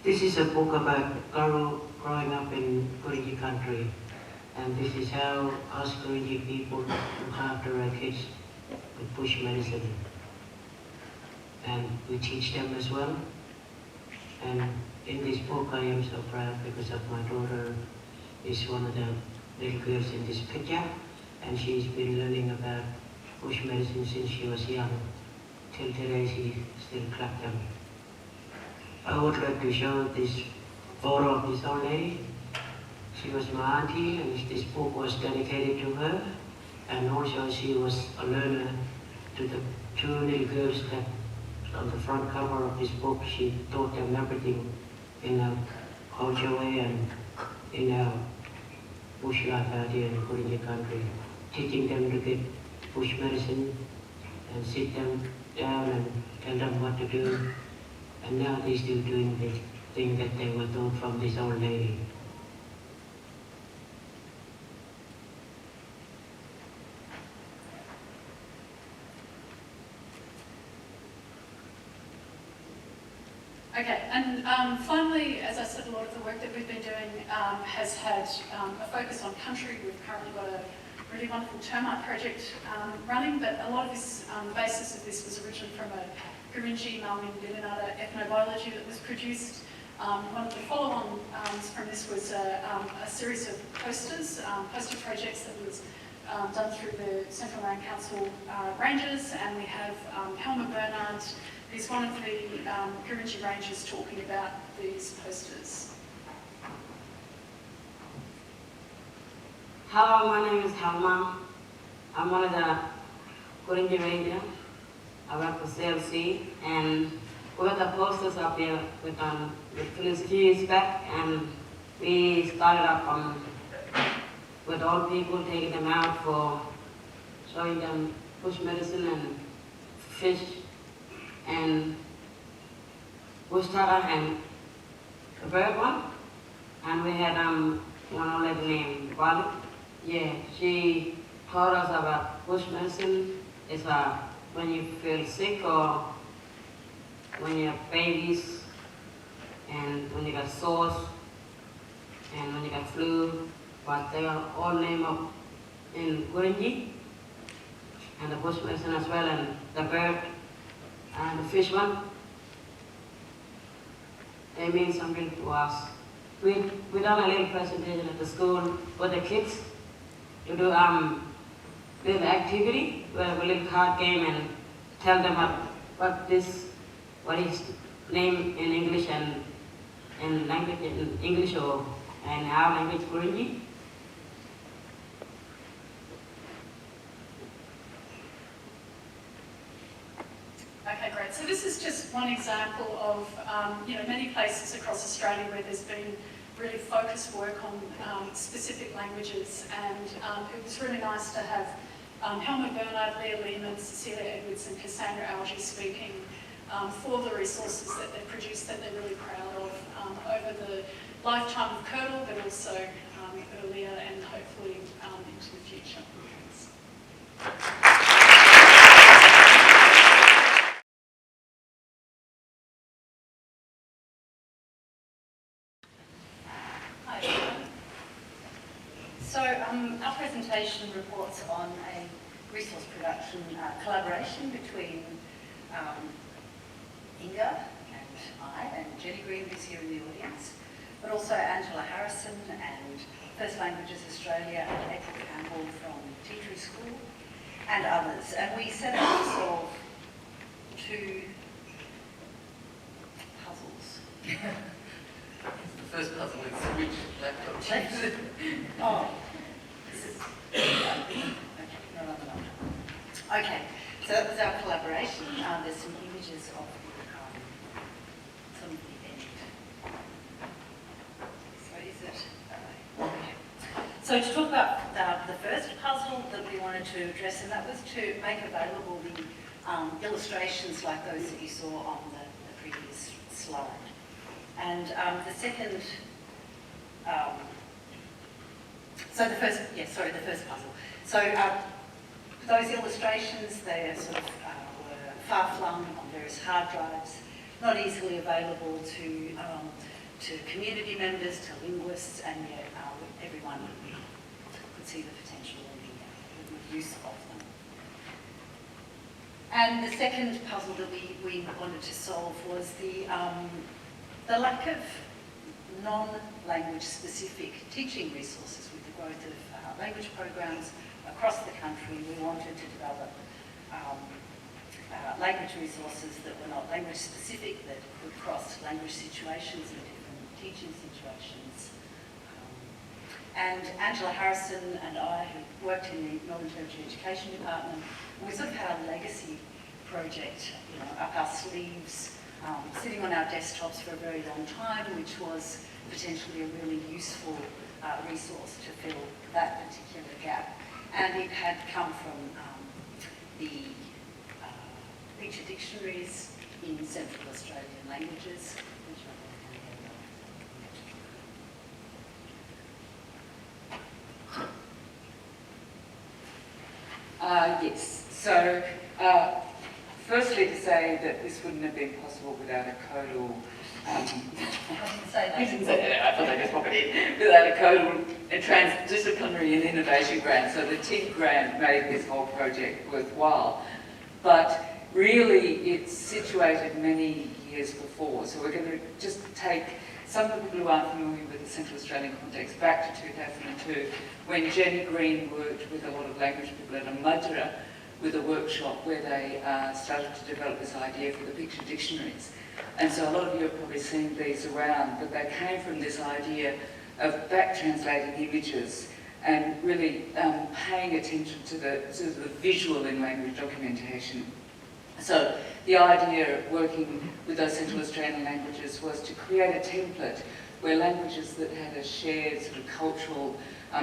This is a book about Garo growing up in Gurindji country, and this is how us Gurindji people look after our kids with bush medicine. And we teach them as well. And in this book I am so proud because of my daughter is one of the little girls in this picture, and she's been learning about bush medicine since she was young. Till today she still clapped them. I would like to show this photo of this old lady. She was my auntie, and this book was dedicated to her. And also she was a learner to the two little girls that on the front cover of this book. She taught them everything in a cultural way and in a bush life out here in Gurindji country, teaching them to get bush medicine and sit them down and tell them what to do. And now they're still doing the thing that they were taught from this old lady. Okay, and finally, as I said, a lot of the work that we've been doing has had a focus on country. We've currently got a really wonderful termite project running, but a lot of this, the basis of this was originally from a Gurindji Bina ethnobiology that was produced. One of the follow-ons from this was a series of posters, poster projects that was done through the Central Land Council Rangers, and we have Helmer Bernard, who's one of the Gurindji Rangers, talking about these posters. Hello, my name is Helma. I'm one of the Gurindji Rangers. I work for CLC, and we got the posters up here with Felicity years back, and we started up with all people, taking them out for showing them bush medicine and fish and bush turtle and the bird one. And we had one old lady named Gari. Yeah, she taught us about bush medicine. It's when you feel sick or when you have babies and when you got sores and when you got flu, but they are all named up in Gurindji, and the bush medicine as well, and the bird and the fish one. They mean something to us. We done a little presentation at the school with the kids to do little activity, where we little card game and tell them what is name in English and in language in English or in our language Gurindji. Okay, great. So this is just one example of many places across Australia where there's been really focused work on specific languages, and it was really nice to have Helmer Bernard, Leah Lehman, Cecilia Edwards and Cassandra Algie speaking for the resources that they've produced that they're really proud of over the lifetime of CoEDL, but also earlier and hopefully into the future. Hi everyone. So our presentation reports on a resource production collaboration between Inga and I and Jenny Green, who's here in the audience, but also Angela Harrison and First Languages Australia and April Campbell from Teachery School and others. And we set out to solve two puzzles. The first puzzle is which laptop to use. Oh, this is okay, not on the laptop. Okay, so that was our collaboration. There's some images of some of the end. So is it? Okay. So to talk about the first puzzle that we wanted to address, and that was to make available the illustrations like those that you saw on the previous slide. And the second, the first puzzle. So those illustrations, they sort of were far-flung on various hard drives, not easily available to community members, to linguists, and yet everyone could see the potential in the use of them. And the second puzzle that we wanted to solve was the lack of non-language specific teaching resources. With the growth of language programs across the country, we wanted to develop language resources that were not language specific, that could cross language situations and different teaching situations. And Angela Harrison and I, who worked in the Northern Territory Education Department, we sort of had a legacy project, up our sleeves, sitting on our desktops for a very long time, which was potentially a really useful resource to fill that particular gap. And it had come from the feature dictionaries in Central Australian languages. Yes, so firstly to say that this wouldn't have been possible without a CoEDL I didn't say that. I didn't say that, I thought I just pop it in. Without a code, a transdisciplinary and innovation grant. So the TIG grant made this whole project worthwhile. But really, it's situated many years before. So we're going to just take some of the people who aren't familiar with the Central Australian context back to 2002, when Jenny Green worked with a lot of language people at a Madra with a workshop where they started to develop this idea for the picture dictionaries. And so a lot of you have probably seen these around, but they came from this idea of back translating images and really paying attention to the visual in language documentation. So the idea of working with those Central Australian languages was to create a template where languages that had a shared sort of cultural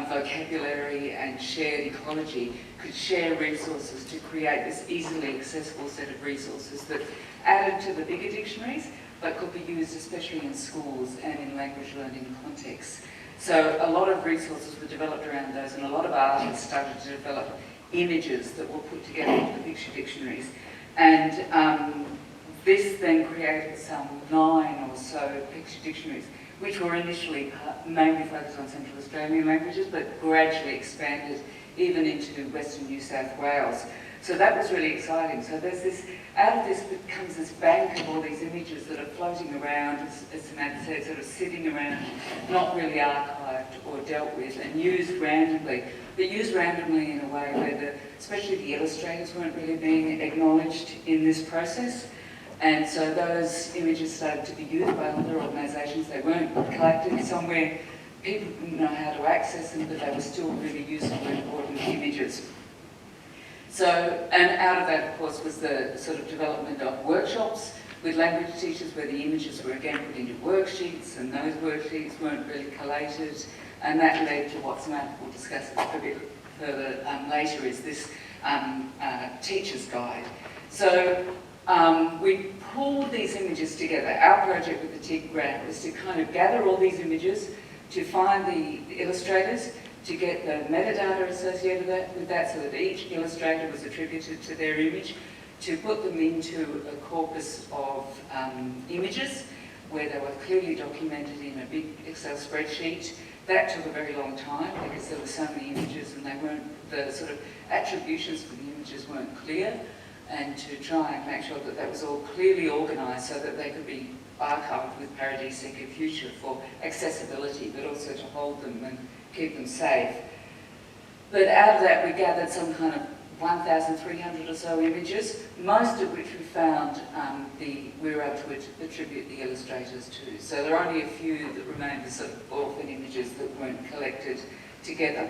vocabulary and shared ecology could share resources to create this easily accessible set of resources that added to the bigger dictionaries, but could be used especially in schools and in language learning contexts. So a lot of resources were developed around those, and a lot of artists started to develop images that were put together into the picture dictionaries. And this then created some 9 or so picture dictionaries, which were initially mainly focused on Central Australian languages, but gradually expanded even into Western New South Wales. So that was really exciting. So there's this, out of this becomes this bank of all these images that are floating around, as Samantha said, sort of sitting around, not really archived or dealt with, and used randomly. But used randomly in a way where especially the illustrators weren't really being acknowledged in this process. And so those images started to be used by other organisations. They weren't collected somewhere. People didn't know how to access them, but they were still really useful and important images. So, and out of that, of course, was the sort of development of workshops with language teachers where the images were again put into worksheets, and those worksheets weren't really collated. And that led to what Samantha will discuss a bit further later, is this teacher's guide. So we pulled these images together. Our project with the TIG grant was to kind of gather all these images, to find the illustrators, to get the metadata associated with that so that each illustrator was attributed to their image, to put them into a corpus of images where they were clearly documented in a big Excel spreadsheet. That took a very long time because there were so many images and they weren't, the sort of attributions for the images weren't clear, and to try and make sure that that was all clearly organised so that they could be archived with Paradisic in future for accessibility, but also to hold them and keep them safe. But out of that we gathered some kind of 1,300 or so images, most of which we found we were able to attribute the illustrators to. So there are only a few that remained as sort of orphan images that weren't collected together.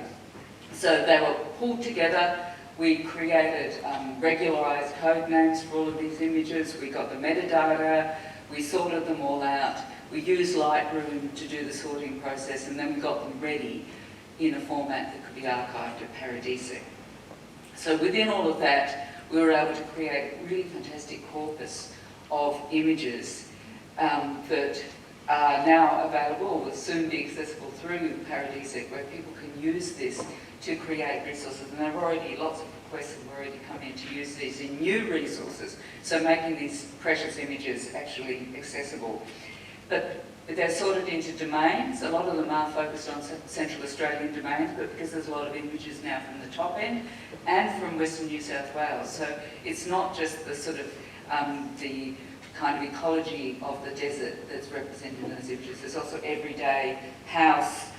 So they were pulled together. We created regularised code names for all of these images. We got the metadata. We sorted them all out. We used Lightroom to do the sorting process, and then we got them ready in a format that could be archived at Paradisic. So within all of that, we were able to create a really fantastic corpus of images that are now available, or will soon be accessible through Paradisic, where people can use this to create resources. And there are already lots of requests have already come in to use these in new resources, so making these precious images actually accessible. But they're sorted into domains. A lot of them are focused on Central Australian domains, but because there's a lot of images now from the top end and from Western New South Wales. So it's not just the sort of the kind of ecology of the desert that's represented in those images. There's also everyday house,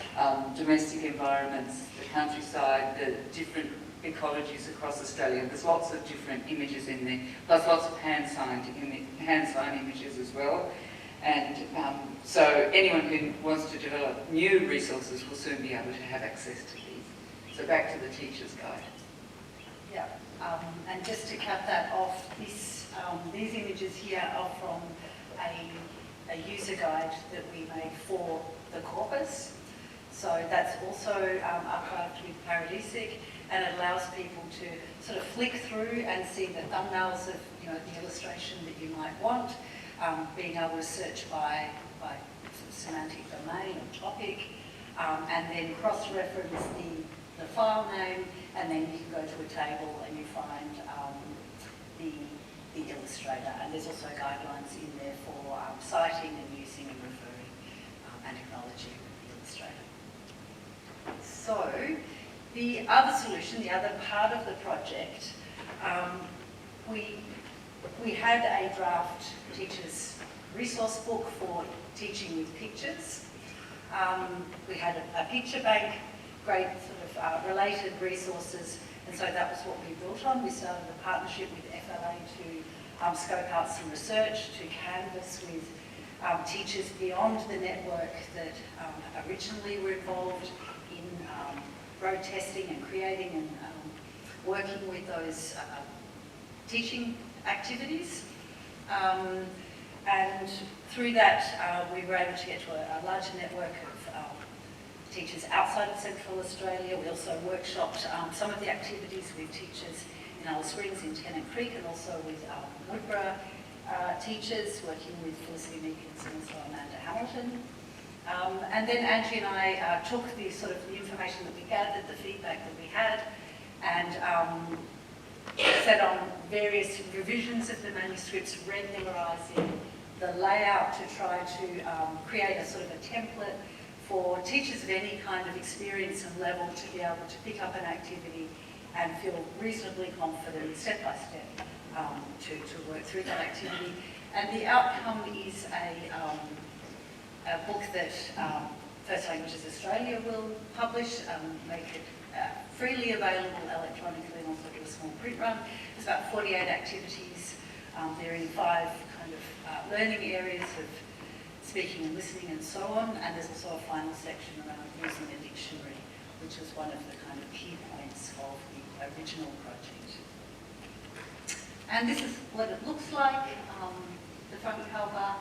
domestic environments, the countryside, the different ecologies across Australia. There's lots of different images in there, plus lots of hand-signed images as well. And so anyone who wants to develop new resources will soon be able to have access to these. So back to the teacher's guide. Yeah, and just to cap that off, these images here are from a user guide that we made for the corpus. So that's also archived with Paradisic, and it allows people to sort of flick through and see the thumbnails of the illustration that you might want. Being able to search by sort of semantic domain or topic, and then cross-reference the file name, and then you can go to a table and you find the illustrator, and there's also guidelines in there for citing and using and referring and acknowledging the illustrator. So, the other solution, the other part of the project, we had a draft teacher's resource book for teaching with pictures. We had a picture bank, great sort of related resources, and so that was what we built on. We started a partnership with FLA to scope out some research, to canvass with teachers beyond the network that originally were involved in road testing and creating and working with those teaching activities. And through that, we were able to get to a larger network of teachers outside of Central Australia. We also workshopped some of the activities with teachers in Alice Springs, in Tennant Creek, and also with Woodborough teachers, working with Felicity, Meakins, and also Amanda Hamilton. And then Angie and I took the sort of the information that we gathered, the feedback that we had, and set on various revisions of the manuscripts, regularising the layout to try to create a sort of a template for teachers of any kind of experience and level to be able to pick up an activity and feel reasonably confident, step by step, to work through that activity. And the outcome is a book that First Languages Australia will publish, make it freely available electronically, and also do a small print run. There's about 48 activities. They're in 5 kind of learning areas of speaking and listening and so on, and there's also a final section around using a dictionary, which was one of the kind of key points of the original project. And this is what it looks like, the front cover,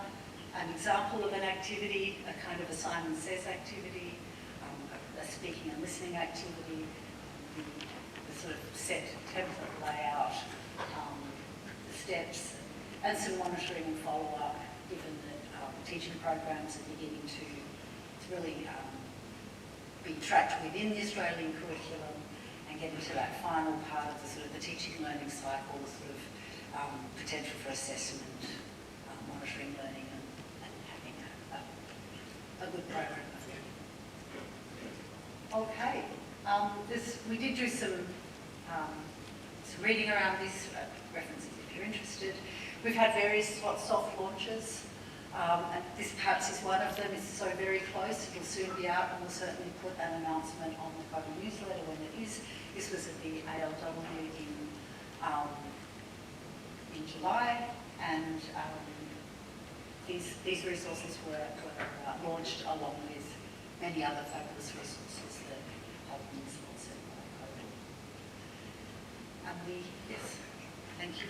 an example of an activity, a kind of a Simon Says activity, a speaking and listening activity, the sort of set template layout, the steps, and some monitoring and follow-up, given that teaching programs are beginning to really be tracked within the Australian curriculum and getting to that final part of the sort of the teaching learning cycle, the sort of potential for assessment, monitoring learning, and having a good program. Okay, we did do some reading around this, references if you're interested. We've had various soft launches. And this perhaps is one of them. It's so very close, it'll soon be out, and we'll certainly put an announcement on the CoEDL newsletter when it is. This was at the ALW in July, and these resources were launched along with many other fabulous resources that have been sponsored by CoEDL. And yes, thank you.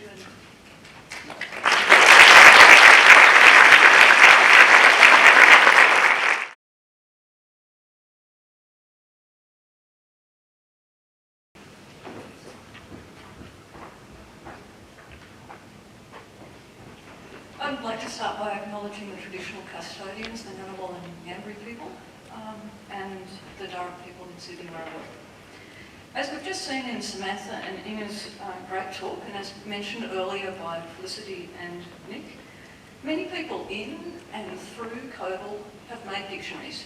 I'd like to start by acknowledging the traditional custodians, the Ngunnawal and Ngambri people, and the Darug people in Sydney where I work. As we've just seen in Samantha and Inga's great talk, and as mentioned earlier by Felicity and Nick, many people in and through CoEDL have made dictionaries.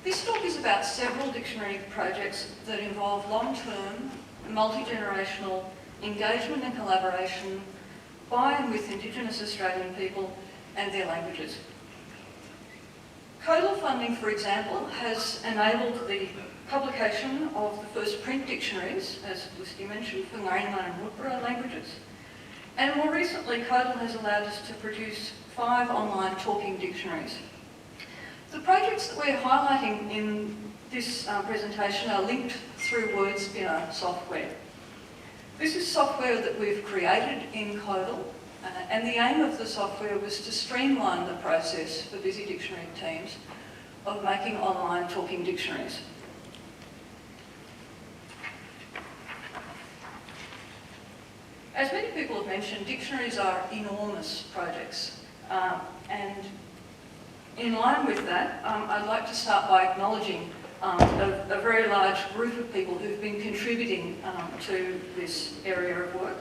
This talk is about several dictionary projects that involve long-term, multi-generational engagement and collaboration by and with Indigenous Australian people and their languages. CoEDL funding, for example, has enabled the publication of the first print dictionaries, as Felicity mentioned, for Gari and Woodborough languages. And more recently, CoEDL has allowed us to produce 5 online talking dictionaries. The projects that we're highlighting in this presentation are linked through WordSpinner software. This is software that we've created in CoEDL, and the aim of the software was to streamline the process for busy dictionary teams of making online talking dictionaries. As many people have mentioned, dictionaries are enormous projects, and in line with that, I'd like to start by acknowledging a very large group of people who've been contributing to this area of work.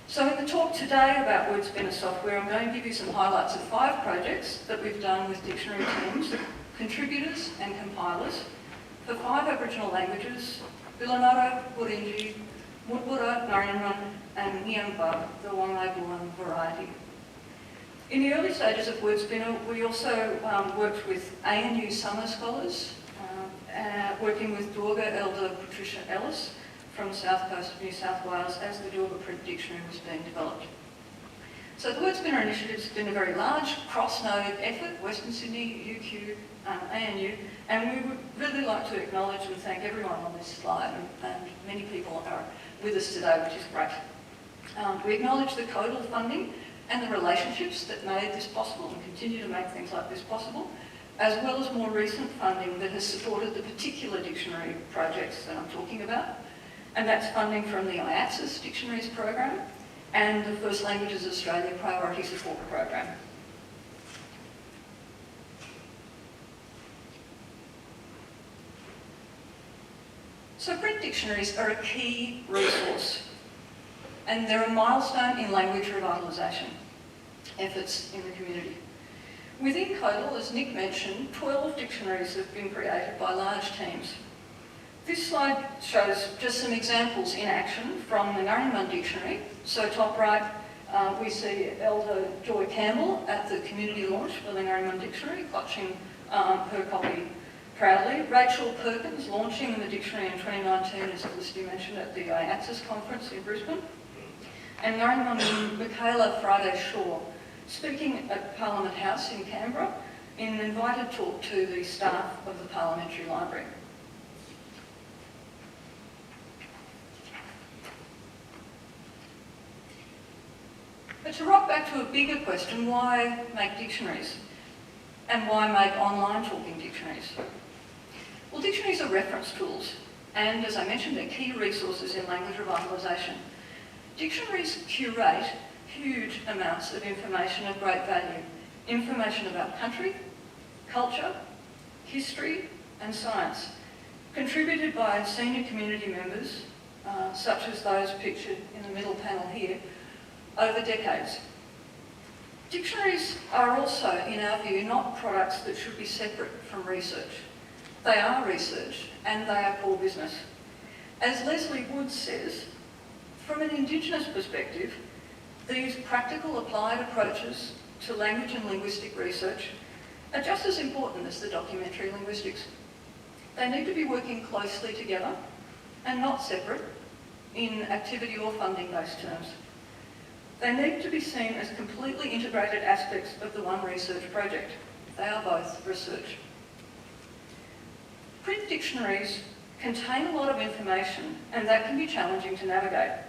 So in the talk today about WordSpinner software, I'm going to give you some highlights of 5 projects that we've done with dictionary teams, contributors and compilers for 5 Aboriginal languages: Bilanara, Gurindji, Mudbura, Nariman and Nyangba, the Wangaibuan variety. In the early stages of WordSpinner, we also worked with ANU summer scholars, working with Dorga Elder Patricia Ellis from the south coast of New South Wales as the Dorga print dictionary was being developed. So the WordSpinner initiative has been a very large cross-node effort, Western Sydney, UQ, ANU, and we would really like to acknowledge and thank everyone on this slide, and many people are with us today, which is great. We acknowledge the CoEDL funding and the relationships that made this possible and continue to make things like this possible, as well as more recent funding that has supported the particular dictionary projects that I'm talking about. And that's funding from the IATSIS Dictionaries Program and the First Languages Australia Priority Support Program. So print dictionaries are a key resource, and they're a milestone in language revitalisation efforts in the community. Within CoEDL, as Nick mentioned, 12 dictionaries have been created by large teams. This slide shows just some examples in action from the Nariman Dictionary. So top right, we see Elder Joy Campbell at the community launch for the Nariman Dictionary, clutching her copy proudly. Rachel Perkins launching the dictionary in 2019, as Felicity mentioned, at the IATSIS conference in Brisbane. And Nariman Michaela Friday-Shaw speaking at Parliament House in Canberra in an invited talk to the staff of the Parliamentary Library. But to rock back to a bigger question, why make dictionaries? And why make online talking dictionaries? Well, dictionaries are reference tools, and as I mentioned, they're key resources in language revitalisation. Dictionaries curate huge amounts of information of great value. Information about country, culture, history and science, contributed by senior community members, such as those pictured in the middle panel here, over decades. Dictionaries are also, in our view, not products that should be separate from research. They are research and they are core business. As Leslie Woods says, from an Indigenous perspective, these practical applied approaches to language and linguistic research are just as important as the documentary linguistics. They need to be working closely together and not separate in activity or funding-based terms. They need to be seen as completely integrated aspects of the one research project. They are both research. Print dictionaries contain a lot of information, and that can be challenging to navigate.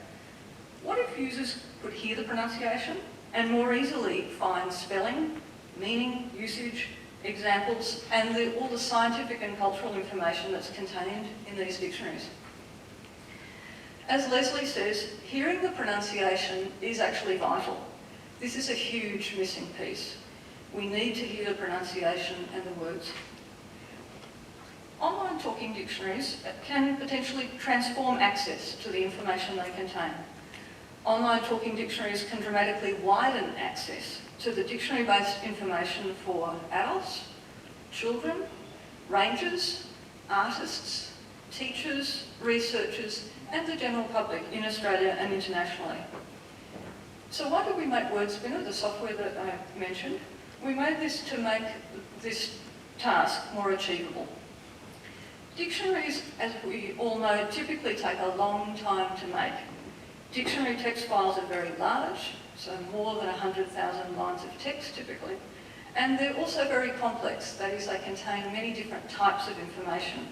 What if users could hear the pronunciation and more easily find spelling, meaning, usage, examples, and all the scientific and cultural information that's contained in these dictionaries? As Leslie says, hearing the pronunciation is actually vital. This is a huge missing piece. We need to hear the pronunciation and the words. Online talking dictionaries can potentially transform access to the information they contain. Online talking dictionaries can dramatically widen access to the dictionary-based information for adults, children, rangers, artists, teachers, researchers, and the general public in Australia and internationally. So why did we make WordSpinner, the software that I mentioned? We made this to make this task more achievable. Dictionaries, as we all know, typically take a long time to make. Dictionary text files are very large, so more than 100,000 lines of text typically, and they're also very complex, that is, they contain many different types of information.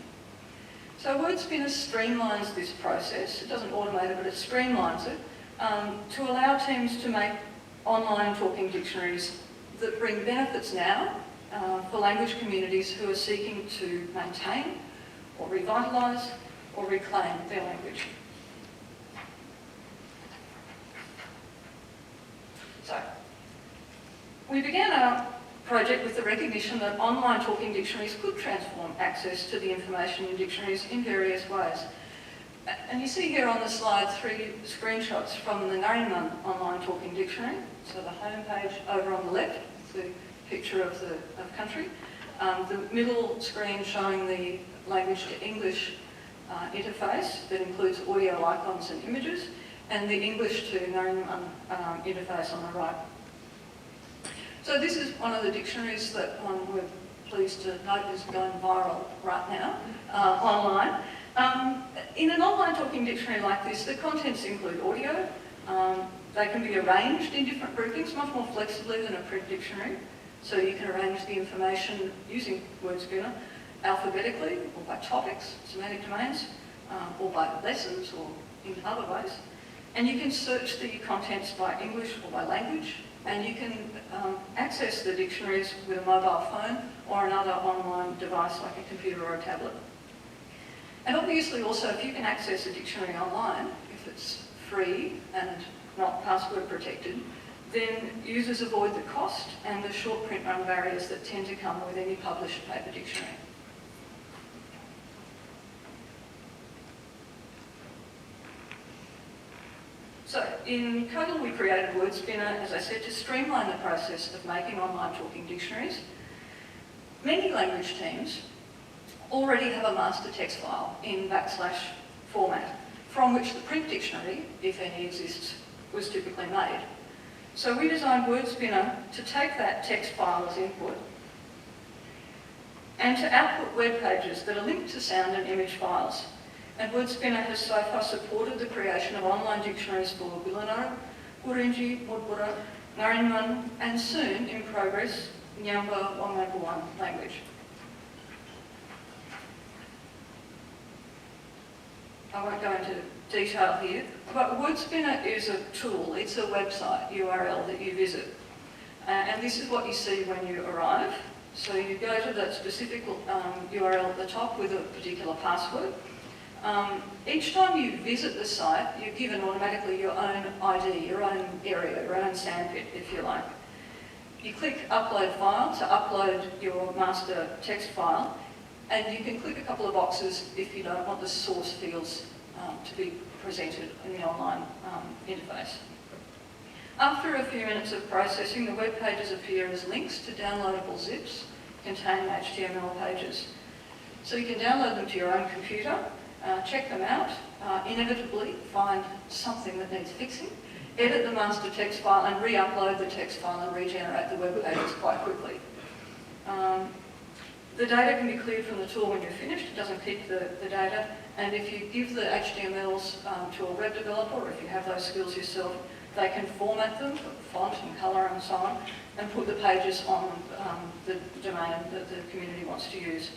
So WordSpinner streamlines this process. It doesn't automate it, but it streamlines it to allow teams to make online talking dictionaries that bring benefits now for language communities who are seeking to maintain or revitalise or reclaim their language. So, we began our project with the recognition that online talking dictionaries could transform access to the information in dictionaries in various ways. And you see here on the slide 3 screenshots from the Gari online talking dictionary. So the home page over on the left, the picture of the country. The middle screen showing the language to English interface that includes audio icons and images, and the English to Gari interface on the right. So this is one of the dictionaries that we're pleased to note is going viral right now online. In an online talking dictionary like this, the contents include audio. They can be arranged in different groupings, much more flexibly than a print dictionary. So you can arrange the information using WordSpinner alphabetically, or by topics, semantic domains, or by lessons, or in other ways. And you can search the contents by English or by language, and you can access the dictionaries with a mobile phone or another online device like a computer or a tablet. And obviously also, if you can access a dictionary online, if it's free and not password protected, then users avoid the cost and the short print run barriers that tend to come with any published paper dictionary. So in CoEDL we created WordSpinner, as I said, to streamline the process of making online talking dictionaries. Many language teams already have a master text file in / format, from which the print dictionary, if any exists, was typically made. So we designed WordSpinner to take that text file as input and to output web pages that are linked to sound and image files. And WordSpinner has so far supported the creation of online dictionaries for Bina, Gurindji, Mudbura, Gari, and soon, in progress, Nyamba Wangapuan language. I won't go into detail here, but WordSpinner is a tool, it's a website URL that you visit. And this is what you see when you arrive. So you go to that specific URL at the top with a particular password. Each time you visit the site, you're given automatically your own ID, your own area, your own sandpit, if you like. You click Upload File to upload your master text file, and you can click a couple of boxes if you don't want the source fields to be presented in the online interface. After a few minutes of processing, the web pages appear as links to downloadable zips containing HTML pages. So you can download them to your own computer, check them out, inevitably find something that needs fixing, edit the master text file and re-upload the text file and regenerate the web pages quite quickly. The data can be cleared from the tool when you're finished, it doesn't keep the data, and if you give the HTMLs to a web developer, or if you have those skills yourself, they can format them, put font and colour and so on, and put the pages on the domain that the community wants to use.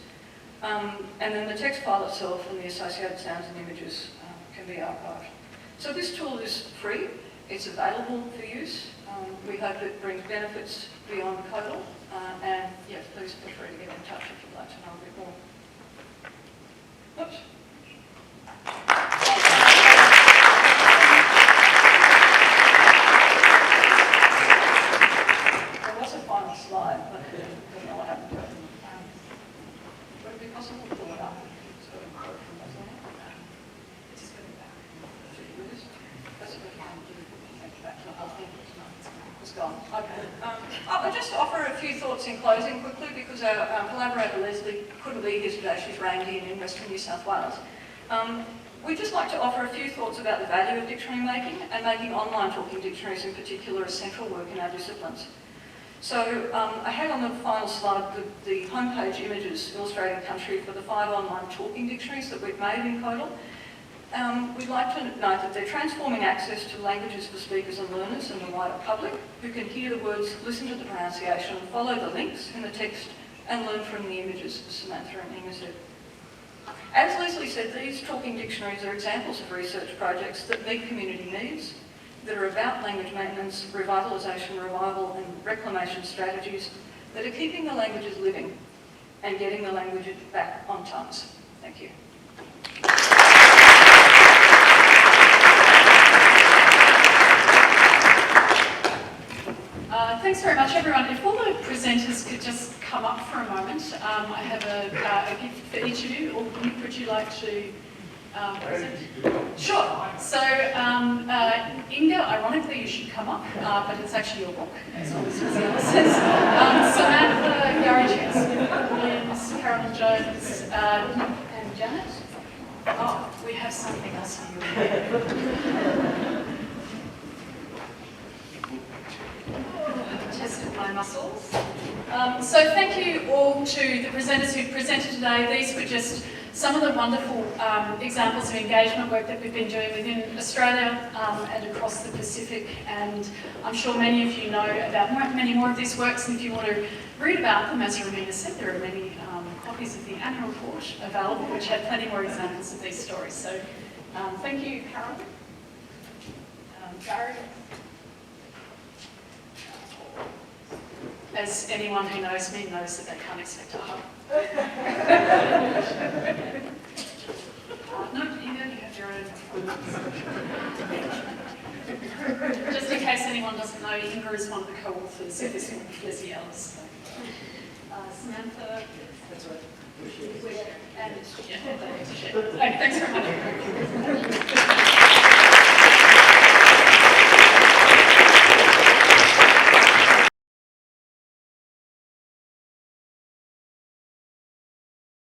And then the text file itself and the associated sounds and images can be archived. So this tool is free, it's available for use. We hope it brings benefits beyond CoEDL, and yes, please feel free to get in touch if you'd like to know a bit more. Oops. There was a final slide, but I don't know what happened to it. Would it be possible to pull it up? It's gone. Okay. I'll just offer a few thoughts in closing quickly because our collaborator Leslie couldn't be here today. She's reined in Western New South Wales. We'd just like to offer a few thoughts about the value of dictionary making and making online talking dictionaries in particular as central work in our disciplines. So I had on the final slide the homepage images illustrating country for the 5 online talking dictionaries that we've made in CoEDL. We'd like to note that they're transforming access to languages for speakers and learners and the wider public who can hear the words, listen to the pronunciation, follow the links in the text and learn from the images, as Samantha and Inga said. As Leslie said, these talking dictionaries are examples of research projects that meet community needs, that are about language maintenance, revitalisation, revival and reclamation strategies that are keeping the languages living and getting the languages back on tongues. Thank you. Thanks very much, everyone. If all the presenters could just come up for a moment, I have a gift for each of you. Or Nick, would you like to Sure. So, Inga, ironically, you should come up, but it's actually your book, as well as the other says. Samantha, Gari, Williams, Carolyn Jones, and Janet. Oh, we have something else for you. Tested my muscles. So thank you all to the presenters who presented today. These were just some of the wonderful examples of engagement work that we've been doing within Australia and across the Pacific, and I'm sure many of you know about many more of these works, and if you want to read about them, as Romina said, there are many copies of the annual report available which have plenty more examples of these stories. So thank you, Carol. Gary. As anyone who knows me knows that they can't expect a hug. No, Inga, you have your own. Just in case anyone doesn't know, Inga is one of the co-authors of this one, Felicity. Samantha. That's right. And yeah, thanks very much.